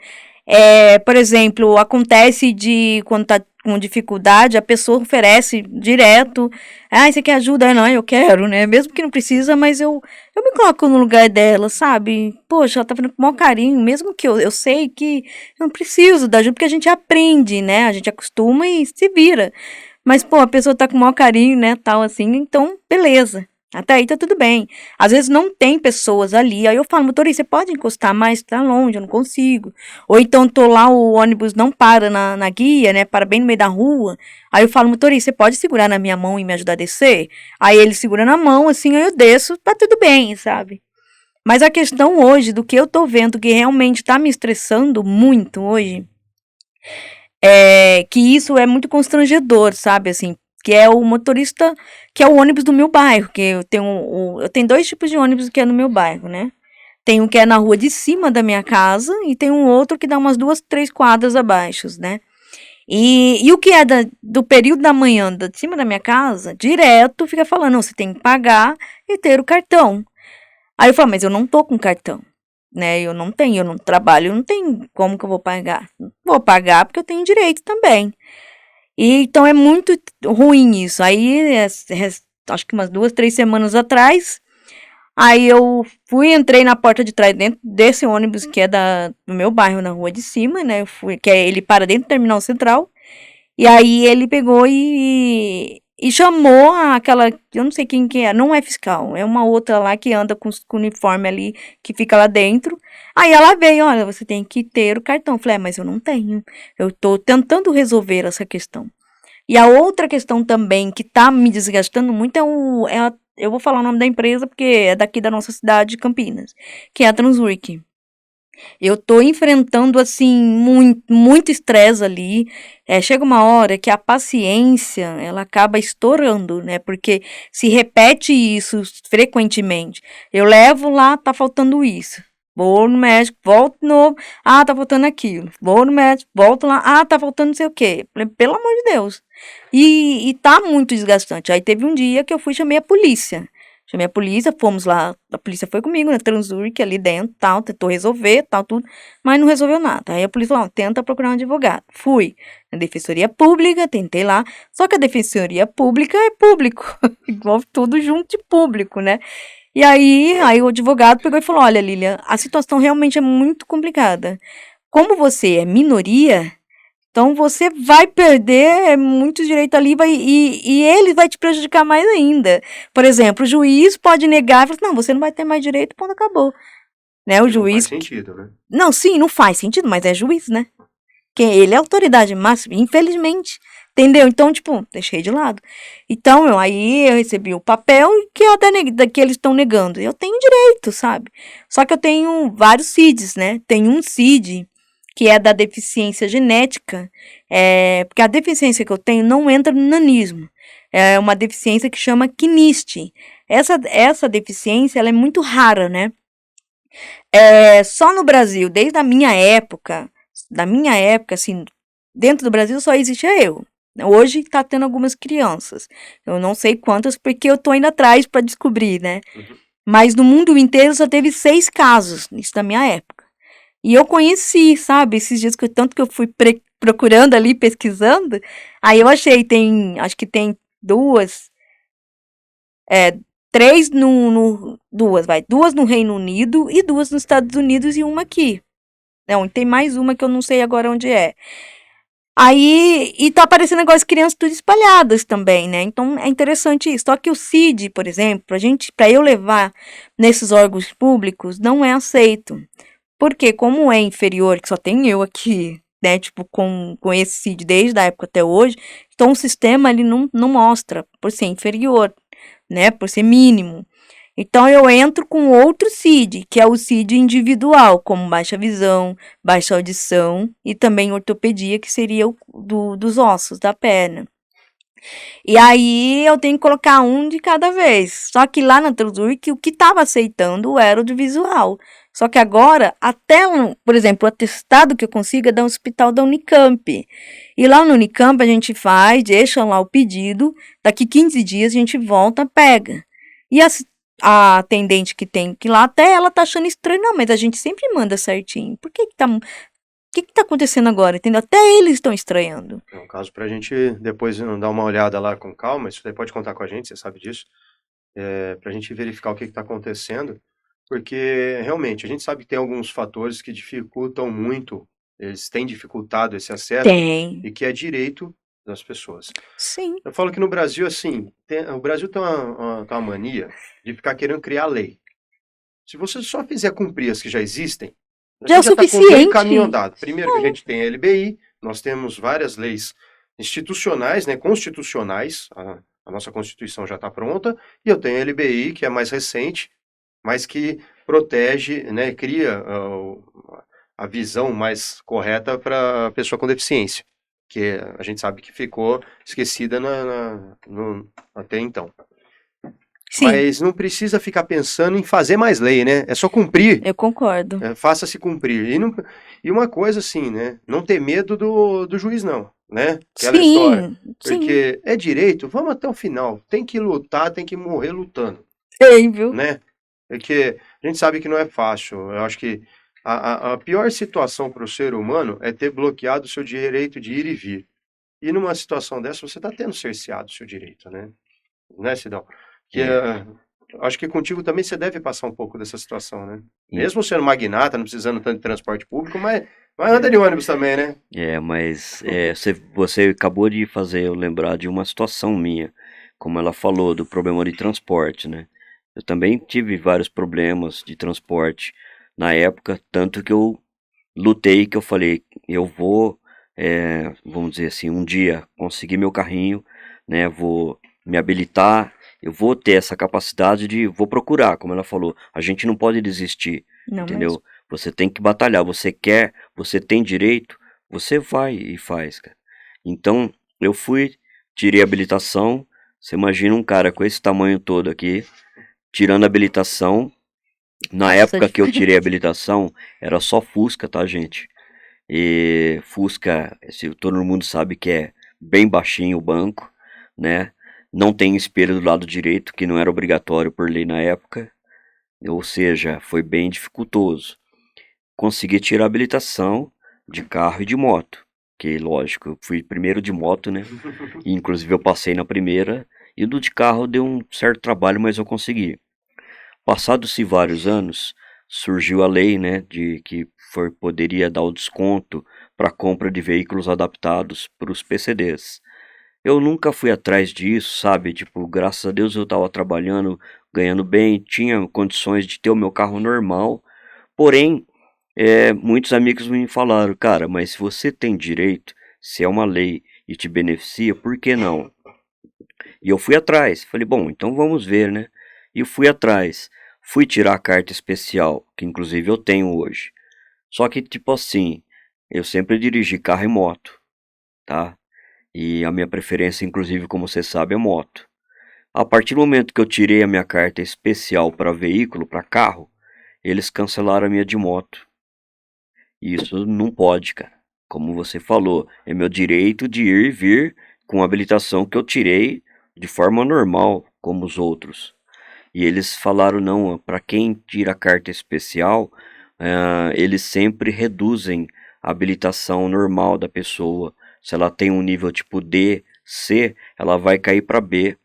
Por exemplo, acontece de quando tá com dificuldade, a pessoa oferece direto. Ah, você quer ajuda? Não, eu quero, né? Mesmo que não precisa, mas eu me coloco no lugar dela, sabe? Poxa, ela tá fazendo com o maior carinho, mesmo que eu sei que eu não preciso da ajuda, porque a gente aprende, né? A gente acostuma e se vira. Mas, pô, a pessoa tá com o maior carinho, né, tal assim, então, beleza. Até aí tá tudo bem. Às vezes não tem pessoas ali, aí eu falo, motorista, você pode encostar mais? Tá longe, eu não consigo. Ou então tô lá, o ônibus não para na guia, né, para bem no meio da rua. Aí eu falo, motorista, você pode segurar na minha mão e me ajudar a descer? Aí ele segura na mão, assim, aí eu desço, tá tudo bem, sabe? Mas a questão hoje, do que eu tô vendo que realmente tá me estressando muito hoje, que isso é muito constrangedor, sabe, assim, que é o motorista, que é o ônibus do meu bairro, que eu tenho dois tipos de ônibus que é no meu bairro, né? Tem um que é na rua de cima da minha casa e tem um outro que dá umas 2, 3 quadras abaixo, né? E o que é do período da manhã de cima da minha casa, direto fica falando, não, você tem que pagar e ter o cartão. Aí eu falo, mas eu não tô com cartão, né? Eu não trabalho, eu não tenho como que eu vou pagar. Vou pagar porque eu tenho direito também. E então é muito ruim isso. Aí, acho que umas 2, 3 semanas atrás, aí eu entrei na porta de trás dentro desse ônibus que é do meu bairro, na rua de cima, né? Ele para dentro do terminal central. E aí ele pegou e chamou aquela, eu não sei quem que é, não é fiscal, é uma outra lá que anda com uniforme ali, que fica lá dentro. Aí ela veio, olha, você tem que ter o cartão. Eu falei, mas eu não tenho. Eu tô tentando resolver essa questão. E a outra questão também que tá me desgastando muito é eu vou falar o nome da empresa porque é daqui da nossa cidade de Campinas, que é a Transweek. Eu tô enfrentando, assim, muito estresse ali. Chega uma hora que a paciência, ela acaba estourando, né? Porque se repete isso frequentemente. Eu levo lá, tá faltando isso. Vou no médico, volto de novo. Ah, tá faltando aquilo. Vou no médico, volto lá. Ah, tá faltando não sei o quê. Falei, pelo amor de Deus. E tá muito desgastante. Aí teve um dia que eu fui e chamei a polícia. Chamei a polícia, fomos lá, a polícia foi comigo, né, Transurk, ali dentro, tal, tentou resolver, tal, tudo, mas não resolveu nada. Aí a polícia falou, tenta procurar um advogado. Fui na Defensoria Pública, tentei lá, só que a Defensoria Pública é público, envolve tudo junto de público, né? E aí o advogado pegou e falou, olha, Lilian, a situação realmente é muito complicada. Como você é minoria, então você vai perder muito direito ali e ele vai te prejudicar mais ainda. Por exemplo, o juiz pode negar e falar, não, você não vai ter mais direito, ponto, acabou. Né? O Não faz juiz. sentido, né? Não, sim, não faz sentido, mas é juiz, né? Que ele é a autoridade máxima, infelizmente. Entendeu? Então, tipo, deixei de lado. Então, aí eu recebi o papel que, que eles estão negando. Eu tenho direito, sabe? Só que eu tenho vários CIDs, né? Tem um CID que é da deficiência genética, porque a deficiência que eu tenho não entra no nanismo. É uma deficiência que chama quiniste. Essa deficiência, ela é muito rara, né? Só no Brasil, desde a minha época, assim, dentro do Brasil só existia eu. Hoje tá tendo algumas crianças. Eu não sei quantas, porque eu tô indo atrás para descobrir, né? Uhum. Mas no mundo inteiro só teve 6 casos, isso da minha época. E eu conheci, sabe, esses dias tanto que eu fui procurando ali, pesquisando, aí eu achei, acho que tem duas, três duas no Reino Unido e 2 nos Estados Unidos e uma aqui. Não, tem mais uma que eu não sei agora onde é. Aí, e tá aparecendo agora as crianças tudo espalhadas também, né? Então é interessante isso. Só que o CID, por exemplo, pra eu levar nesses órgãos públicos, não é aceito. Porque como é inferior, que só tem eu aqui, né, tipo, com esse CID desde a época até hoje, então o sistema ele não mostra por ser inferior, né, por ser mínimo. Então eu entro com outro CID, que é o CID individual, como baixa visão, baixa audição e também ortopedia, que seria dos ossos da perna. E aí eu tenho que colocar um de cada vez. Só que lá na Transurk o que estava aceitando era o de visual. Só que agora, até por exemplo, o atestado que eu consigo é do hospital da Unicamp. E lá no Unicamp a gente faz, deixa lá o pedido, daqui 15 dias a gente volta, pega. E a atendente que tem que ir lá, até ela tá achando estranho, não, mas a gente sempre manda certinho. Por que que tá acontecendo agora, entendeu? Até eles estão estranhando. É um caso pra gente depois dar uma olhada lá com calma, isso daí pode contar com a gente, você sabe disso, pra gente verificar o que tá acontecendo, porque realmente a gente sabe que tem alguns fatores que dificultam muito, eles têm dificultado esse acesso Tem. e que é direito das pessoas. Sim. Eu falo que no Brasil, assim, o Brasil tem uma mania de ficar querendo criar lei. Se você só fizer cumprir as que já existem, Já é o você já está com meio suficiente. caminho andado. Primeiro que a gente tem a LBI, nós temos várias leis institucionais, né, constitucionais, a nossa Constituição já está pronta, e eu tenho a LBI, que é mais recente, mas que protege, né, cria a visão mais correta para a pessoa com deficiência, que a gente sabe que ficou esquecida até então. Sim, Mas não precisa ficar pensando em fazer mais lei, né? É só cumprir. eu concordo. Faça-se cumprir. E uma coisa assim, né? Não ter medo do juiz, não, né? Aquela história. Sim, Porque é direito, vamos até o final. Tem que lutar, tem que morrer lutando, tem, viu? né? Porque a gente sabe que não é fácil. Eu acho que a pior situação para o ser humano é ter bloqueado o seu direito de ir e vir. E numa situação dessa, você está tendo cerceado o seu direito, né? Né, Sidão? Que acho que contigo também você deve passar um pouco dessa situação, né? Mesmo sendo magnata, não precisando tanto de transporte público, mas anda de ônibus também, né? Mas você acabou de fazer eu lembrar de uma situação minha, como ela falou, do problema de transporte, né? Eu também tive vários problemas de transporte na época, tanto que eu lutei, que eu falei, eu vou, vamos dizer assim, um dia conseguir meu carrinho, né? Vou me habilitar, eu vou ter essa capacidade vou procurar, como ela falou, a gente não pode desistir, Não mesmo. entendeu? Você tem que batalhar, você quer, você tem direito, você vai e faz, cara. Então, eu fui, tirei a habilitação, você imagina um cara com esse tamanho todo aqui, tirando a habilitação. Na Nossa, época que eu diferente. tirei a habilitação, era só Fusca, tá, gente? E Fusca, todo mundo sabe que é bem baixinho o banco, né? Não tem espelho do lado direito, que não era obrigatório por lei na época. Ou seja, foi bem dificultoso. Consegui tirar a habilitação de carro e de moto. Que, lógico, eu fui primeiro de moto, né? E, inclusive eu passei na primeira. E do de carro deu um certo trabalho, mas eu consegui. Passados-se vários anos, surgiu a lei, né, de que poderia dar o desconto para compra de veículos adaptados para os PCDs. Eu nunca fui atrás disso, sabe? Tipo, graças a Deus eu estava trabalhando, ganhando bem, tinha condições de ter o meu carro normal. Porém, muitos amigos me falaram, cara, mas se você tem direito, se é uma lei e te beneficia, por que não? E eu fui atrás. Falei, bom, então vamos ver, né? E eu fui atrás. Fui tirar a carta especial, que inclusive eu tenho hoje. Só que, tipo assim, eu sempre dirigi carro e moto, tá? E a minha preferência, inclusive, como você sabe, é moto. A partir do momento que eu tirei a minha carta especial para veículo, para carro, eles cancelaram a minha de moto. E isso não pode, cara. Como você falou, é meu direito de ir e vir com a habilitação que eu tirei de forma normal, como os outros. E eles falaram, não, para quem tira a carta especial, eles sempre reduzem a habilitação normal da pessoa. Se ela tem um nível tipo D, C, ela vai cair para B.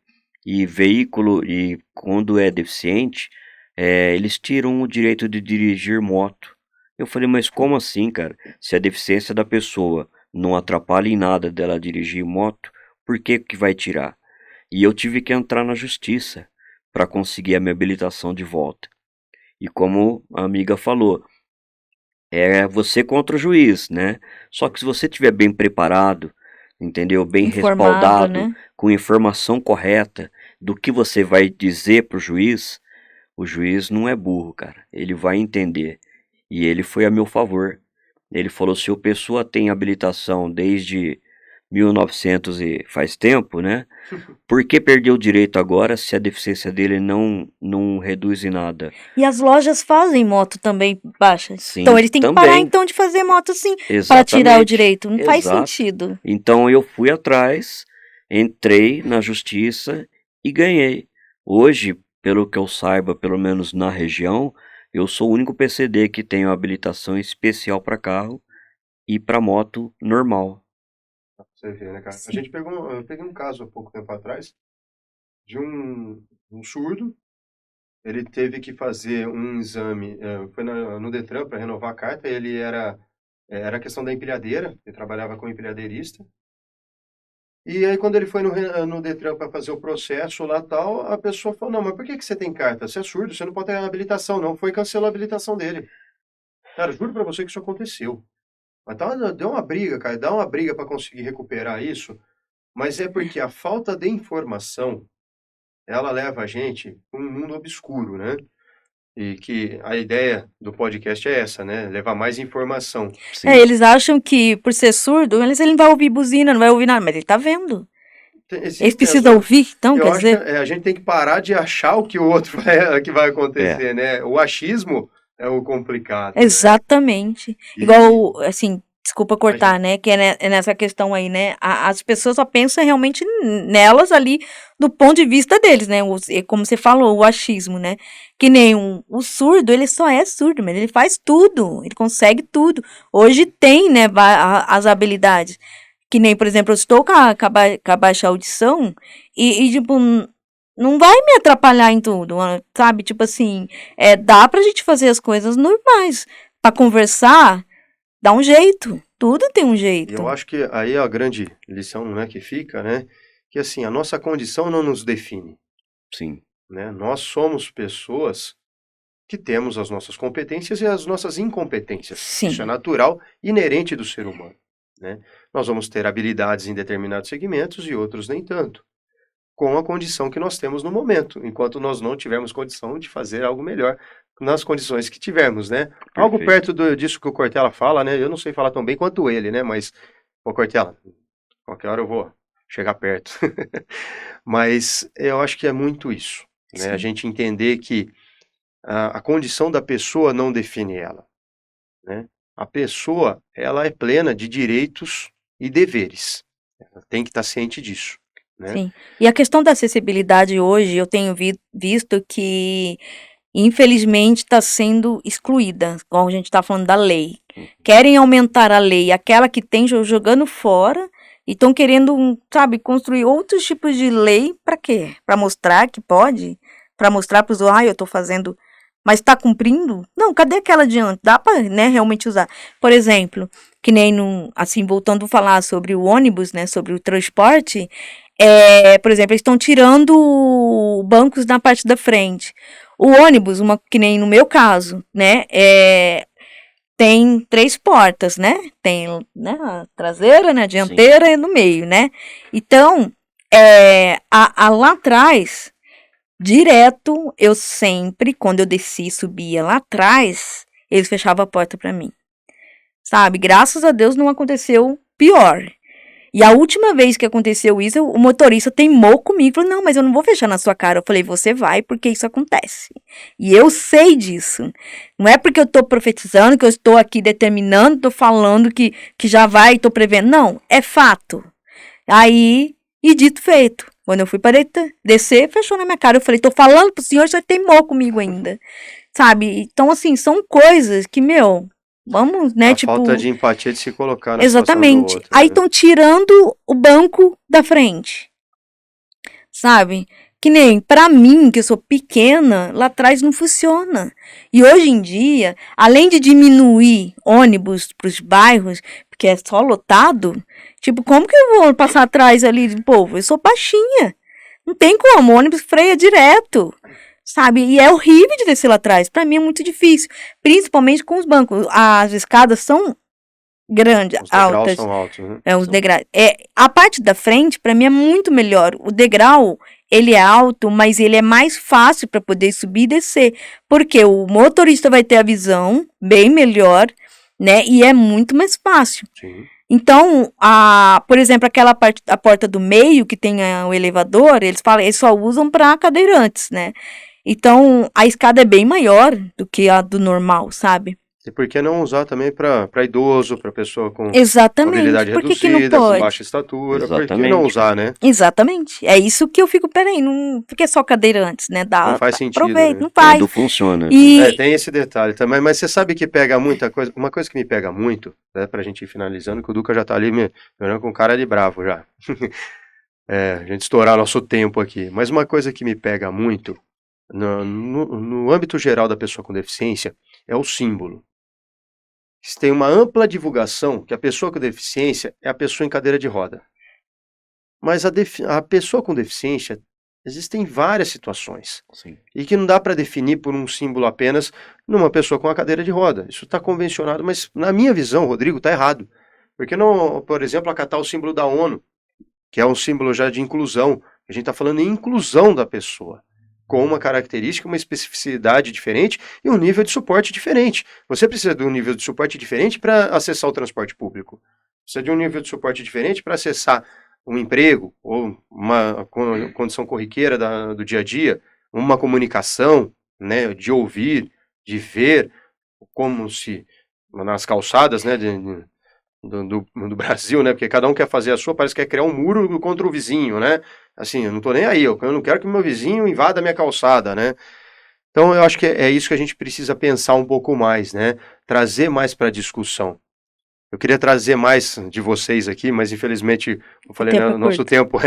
E veículo, e quando é deficiente, eles tiram o direito de dirigir moto. Eu falei, mas como assim, cara? Se a deficiência da pessoa não atrapalha em nada dela dirigir moto, por que que vai tirar? E eu tive que entrar na justiça para conseguir a minha habilitação de volta. E como a amiga falou, é você contra o juiz, né? Só que se você estiver bem preparado, entendeu? Bem Informado, respaldado, né? com informação correta do que você vai dizer pro juiz, o juiz não é burro, cara. Ele vai entender. E ele foi a meu favor. Ele falou, se a pessoa tem habilitação desde 1900 e faz tempo, né? Por que perder o direito agora se a deficiência dele não reduz em nada? E as lojas fazem moto também baixa. Então Sim, eles têm que parar também. então de fazer moto sim, para tirar o Exatamente. direito. Não faz Exato. sentido. Então eu fui atrás, entrei na justiça e ganhei. Hoje, pelo que eu saiba, pelo menos na região, eu sou o único PCD que tem habilitação especial para carro e para moto normal. Você vê, né, cara? Sim. Eu peguei um caso há pouco tempo atrás de um surdo. Ele teve que fazer um exame, foi no Detran para renovar a carta. Ele era a questão da empilhadeira, ele trabalhava com empilhadeirista. E aí, quando ele foi no Detran para fazer o processo lá tal, a pessoa falou: não, mas por que que você tem carta? Você é surdo, você não pode ter habilitação, não. Foi cancelou a habilitação dele. Cara, juro para você que isso aconteceu. Mas deu uma briga, cara, dá uma briga para conseguir recuperar isso. Mas é porque a falta de informação, ela leva a gente para um mundo obscuro, né? E que a ideia do podcast é essa, né? Levar mais informação. Sim. Eles acham que por ser surdo, ele não vai ouvir buzina, não vai ouvir nada, mas ele tá vendo. Eles precisam ouvir, então, Eu quer acho dizer? que a gente tem que parar de achar o que o outro que vai acontecer, né? O achismo é o complicado, né? Exatamente. E Igual, assim, desculpa a cortar, gente, né? Que é nessa questão aí, né? As pessoas só pensam realmente nelas ali do ponto de vista deles, né? Como você falou, o achismo, né? Que nem o surdo, ele só é surdo, mas ele faz tudo, ele consegue tudo. Hoje tem, né, as habilidades. Que nem, por exemplo, eu estou com a baixa audição tipo, não vai me atrapalhar em tudo, sabe? Tipo assim, dá pra gente fazer as coisas normais. Pra conversar, dá um jeito. Tudo tem um e jeito. eu acho que aí é a grande lição, né, que fica, né? Que assim, a nossa condição não nos define, Sim. né? Nós somos pessoas que temos as nossas competências e as nossas incompetências. Sim. Isso é natural, inerente do ser humano, né? Nós vamos ter habilidades em determinados segmentos e outros nem tanto. com a condição que nós temos no momento, enquanto nós não tivermos condição de fazer algo melhor nas condições que tivermos, né? Algo Perfeito. perto disso que o Cortella fala, né? Eu não sei falar tão bem quanto ele, né? Mas, ô Cortella, qualquer hora eu vou chegar perto. Mas eu acho que é muito isso, né? A Sim. gente entender que a condição da pessoa não define ela, né? A pessoa, ela é plena de direitos e deveres. Ela tem que estar ciente disso, né? Sim. E a questão da acessibilidade hoje, eu tenho visto que, infelizmente, está sendo excluída, como a gente está falando da lei. Querem aumentar a lei, aquela que tem jogando fora, e estão querendo, sabe, construir outros tipos de lei para quê? Para mostrar que pode? Para mostrar para os outros, eu estou fazendo, mas está cumprindo? Não, cadê aquela de antes? Dá para, né, realmente usar. Por exemplo, que nem assim, voltando a falar sobre o ônibus, né, sobre o transporte, por exemplo, eles estão tirando bancos na parte da frente. O ônibus, que nem no meu caso, né, tem 3 portas, né? Tem, né, a traseira, né, a dianteira e no meio, né? Então, lá atrás, direto, eu sempre, quando eu descia e subia lá atrás, eles fechavam a porta para mim. Sabe? Graças a Deus não aconteceu pior. E a última vez que aconteceu isso, o motorista teimou comigo, falou, não, mas eu não vou fechar na sua cara. Eu falei, você vai, porque isso acontece. E eu sei disso. Não é porque eu estou profetizando, que eu estou aqui determinando, estou falando que já vai, estou prevendo. Não, é fato. Aí, e dito feito. Quando eu fui para descer, fechou na minha cara. Eu falei, estou falando pro senhor, você teimou comigo ainda. Sabe? Então, assim, são coisas que, vamos, né, A falta de empatia de se colocar na situação do exatamente. outro, Aí né? estão tirando o banco da frente. Sabe? Que nem pra mim, que eu sou pequena, lá atrás não funciona. E hoje em dia, além de diminuir ônibus pros bairros, porque é só lotado, tipo, como que eu vou passar atrás ali do povo? Eu sou baixinha. Não tem como, o ônibus freia direto. Sabe? E é horrível de descer lá atrás. Pra mim é muito difícil. Principalmente com os bancos. As escadas são grandes, Os degraus altas. são altos, né? Os degraus. A parte da frente, pra mim, é muito melhor. O degrau, ele é alto, mas ele é mais fácil para poder subir e descer. Porque o motorista vai ter a visão bem melhor, né? E é muito mais fácil. Sim. Então, por exemplo, aquela parte, a porta do meio, que tem o elevador, eles só usam para cadeirantes, né? Então, a escada é bem maior do que a do normal, sabe? E por que não usar também para idoso, para pessoa com Exatamente. mobilidade Por que não reduzida, com pode? baixa estatura? Por que Exatamente. não usar, né? Exatamente. É isso que eu fico, peraí, não, porque é só cadeirantes, né? Não faz sentido, Aproveita, né? não faz. Tudo funciona. E Tem esse detalhe também, mas você sabe que pega muita coisa. Uma coisa que me pega muito, né, pra gente ir finalizando, que o Duca já tá ali me olhando com cara de bravo já. A gente estourar nosso tempo aqui. Mas uma coisa que me pega muito, no âmbito geral da pessoa com deficiência, é o símbolo. Se tem uma ampla divulgação que a pessoa com deficiência é a pessoa em cadeira de roda. Mas a pessoa com deficiência, existem várias situações. Sim. E que não dá para definir por um símbolo apenas numa pessoa com uma cadeira de roda. Isso está convencionado, mas na minha visão, Rodrigo, está errado. Porque não, por exemplo, acatar o símbolo da ONU, que é um símbolo já de inclusão. A gente está falando em inclusão da pessoa, com uma característica, uma especificidade diferente e um nível de suporte diferente. Você precisa de um nível de suporte diferente para acessar o transporte público. Precisa de um nível de suporte diferente para acessar um emprego ou uma condição corriqueira do dia a dia, uma comunicação, né, de ouvir, de ver, como se nas calçadas, né, do Brasil, né, porque cada um quer fazer a sua, parece que quer criar um muro contra o vizinho, né, assim, eu não tô nem aí, eu não quero que meu vizinho invada a minha calçada, né. Então eu acho que é isso que a gente precisa pensar um pouco mais, né, trazer mais para a discussão. Eu queria trazer mais de vocês aqui, mas infelizmente, eu falei, né, nosso tempo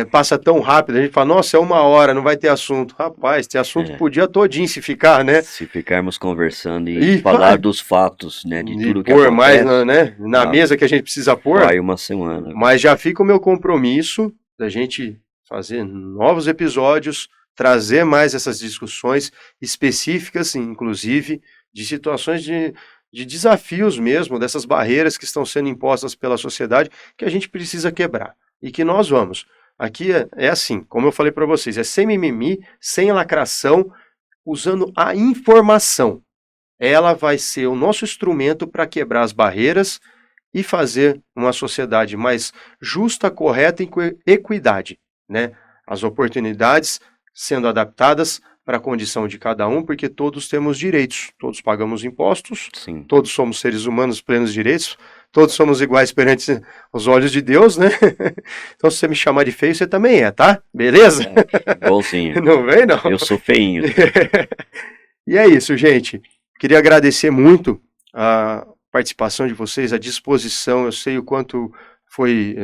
passa tão rápido, a gente fala, nossa, é 1 hora, não vai ter assunto. Rapaz, tem assunto pro dia todinho se ficar, né? Se ficarmos conversando e falar dos fatos, né, de tudo que pôr acontece, mais na mesa que a gente precisa pôr. vai uma semana. Mas já fica o meu compromisso da gente fazer novos episódios, trazer mais essas discussões específicas, inclusive, de situações de desafios mesmo, dessas barreiras que estão sendo impostas pela sociedade, que a gente precisa quebrar. E que nós vamos. aqui é assim, como eu falei para vocês, é sem mimimi, sem lacração, usando a informação. Ela vai ser o nosso instrumento para quebrar as barreiras e fazer uma sociedade mais justa, correta e com equidade, né? As oportunidades sendo adaptadas para a condição de cada um, porque todos temos direitos, todos pagamos impostos, Sim. todos somos seres humanos plenos direitos, todos somos iguais perante os olhos de Deus, né? Então, se você me chamar de feio, você também é, tá? Beleza? Igualzinho. Não vem, não? Eu sou feinho. E é isso, gente. Queria agradecer muito a participação de vocês, a disposição. Eu sei o quanto foi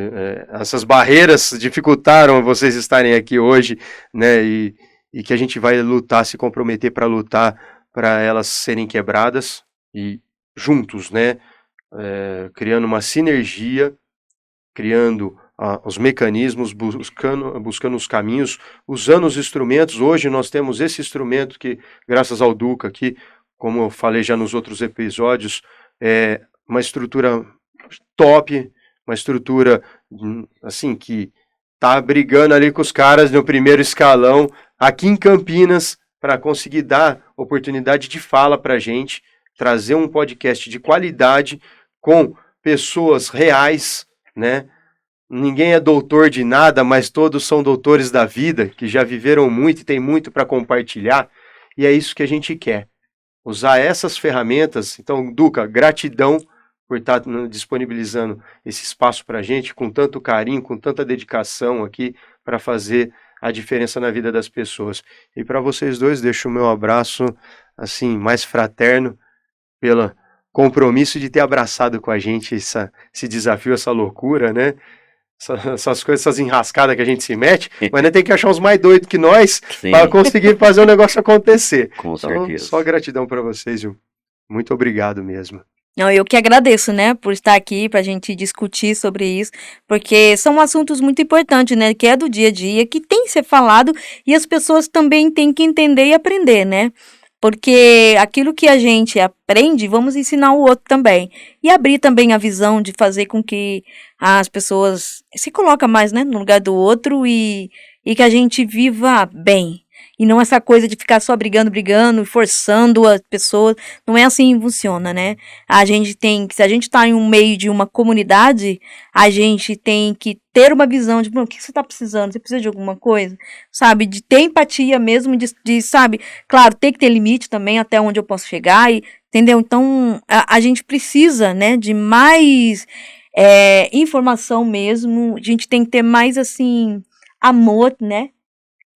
essas barreiras dificultaram vocês estarem aqui hoje, né? E que a gente vai lutar, se comprometer para lutar para elas serem quebradas e juntos, né? Criando uma sinergia, criando os mecanismos, buscando os caminhos, usando os instrumentos. Hoje nós temos esse instrumento que, graças ao Duca aqui, como eu falei já nos outros episódios, é uma estrutura top, uma estrutura assim que tá brigando ali com os caras no primeiro escalão aqui em Campinas para conseguir dar oportunidade de fala para a gente, trazer um podcast de qualidade com pessoas reais, né? Ninguém é doutor de nada, mas todos são doutores da vida, que já viveram muito e tem muito para compartilhar, e é isso que a gente quer. Usar essas ferramentas. Então, Duca, gratidão por estar disponibilizando esse espaço para a gente, com tanto carinho, com tanta dedicação aqui, para fazer a diferença na vida das pessoas. E para vocês dois, deixo o meu abraço, assim, mais fraterno, pelo compromisso de ter abraçado com a gente esse desafio, essa loucura, né? Essas coisas, essas enrascadas que a gente se mete, mas ainda tem que achar uns mais doidos que nós para conseguir fazer o negócio acontecer. Com então, certeza. Só gratidão para vocês, viu? Muito obrigado mesmo. Não, eu que agradeço, né, por estar aqui para a gente discutir sobre isso, porque são assuntos muito importantes, né, que é do dia a dia, que tem que ser falado e as pessoas também têm que entender e aprender, né? Porque aquilo que a gente aprende, vamos ensinar o outro também. E abrir também a visão de fazer com que as pessoas se coloquem mais, né, no lugar do outro e que a gente viva bem. E não essa coisa de ficar só brigando, forçando as pessoas. Não é assim que funciona, né? A gente tem, se a gente está em um meio de uma comunidade, a gente tem que ter uma visão de, o que você está precisando? Você precisa de alguma coisa? Sabe? De ter empatia mesmo, sabe? Claro, tem que ter limite também até onde eu posso chegar, entendeu? Então, a gente precisa, né, de mais informação mesmo. A gente tem que ter mais, assim, amor, né?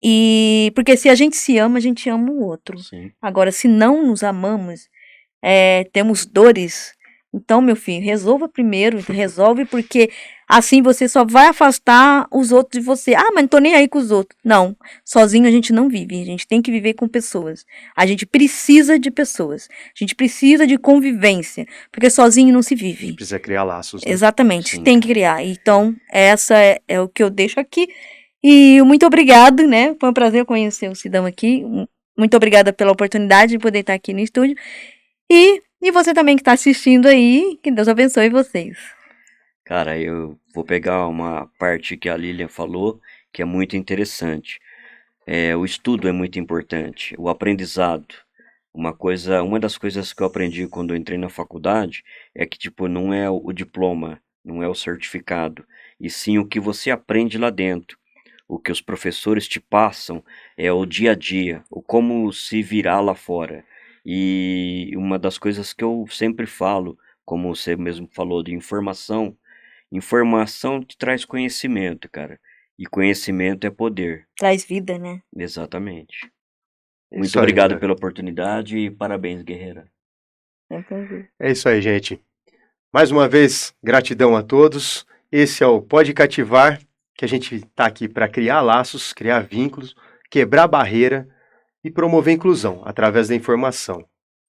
E porque se a gente se ama, a gente ama o outro. Sim. Agora, se não nos amamos, temos dores. Então, meu filho, resolva primeiro, resolve, porque assim você só vai afastar os outros de você. Ah, mas não tô nem aí com os outros. Não, sozinho a gente não vive, a gente tem que viver com pessoas. A gente precisa de pessoas, a gente precisa de convivência, porque sozinho não se vive. Precisa criar laços. Né? Exatamente, Sim. tem que criar. Então, essa é o que eu deixo aqui. E muito obrigado, né? Foi um prazer conhecer o Sidão aqui. Muito obrigada pela oportunidade de poder estar aqui no estúdio. E você também que está assistindo aí, que Deus abençoe vocês. Cara, eu vou pegar uma parte que a Lilian falou, que é muito interessante. O estudo é muito importante, o aprendizado. Uma das coisas que eu aprendi quando eu entrei na faculdade é que, tipo, não é o diploma, não é o certificado, e sim o que você aprende lá dentro. O que os professores te passam é o dia a dia, o como se virar lá fora. E uma das coisas que eu sempre falo, como você mesmo falou, de informação te traz conhecimento, cara. E conhecimento é poder. Traz vida, né? Exatamente. Isso Muito aí, obrigado né? pela oportunidade e parabéns, guerreira. É isso aí, gente. Mais uma vez, gratidão a todos. Esse é o Pode Cativar, que a gente está aqui para criar laços, criar vínculos, quebrar barreira e promover inclusão através da informação,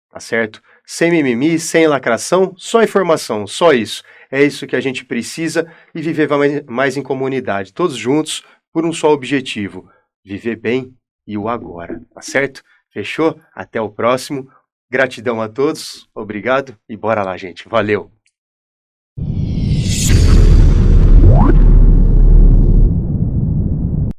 tá certo? Sem mimimi, sem lacração, só informação, só isso. É isso que a gente precisa e viver mais em comunidade, todos juntos por um só objetivo, viver bem e o agora, tá certo? Fechou? Até o próximo. Gratidão a todos, obrigado e bora lá, gente. Valeu!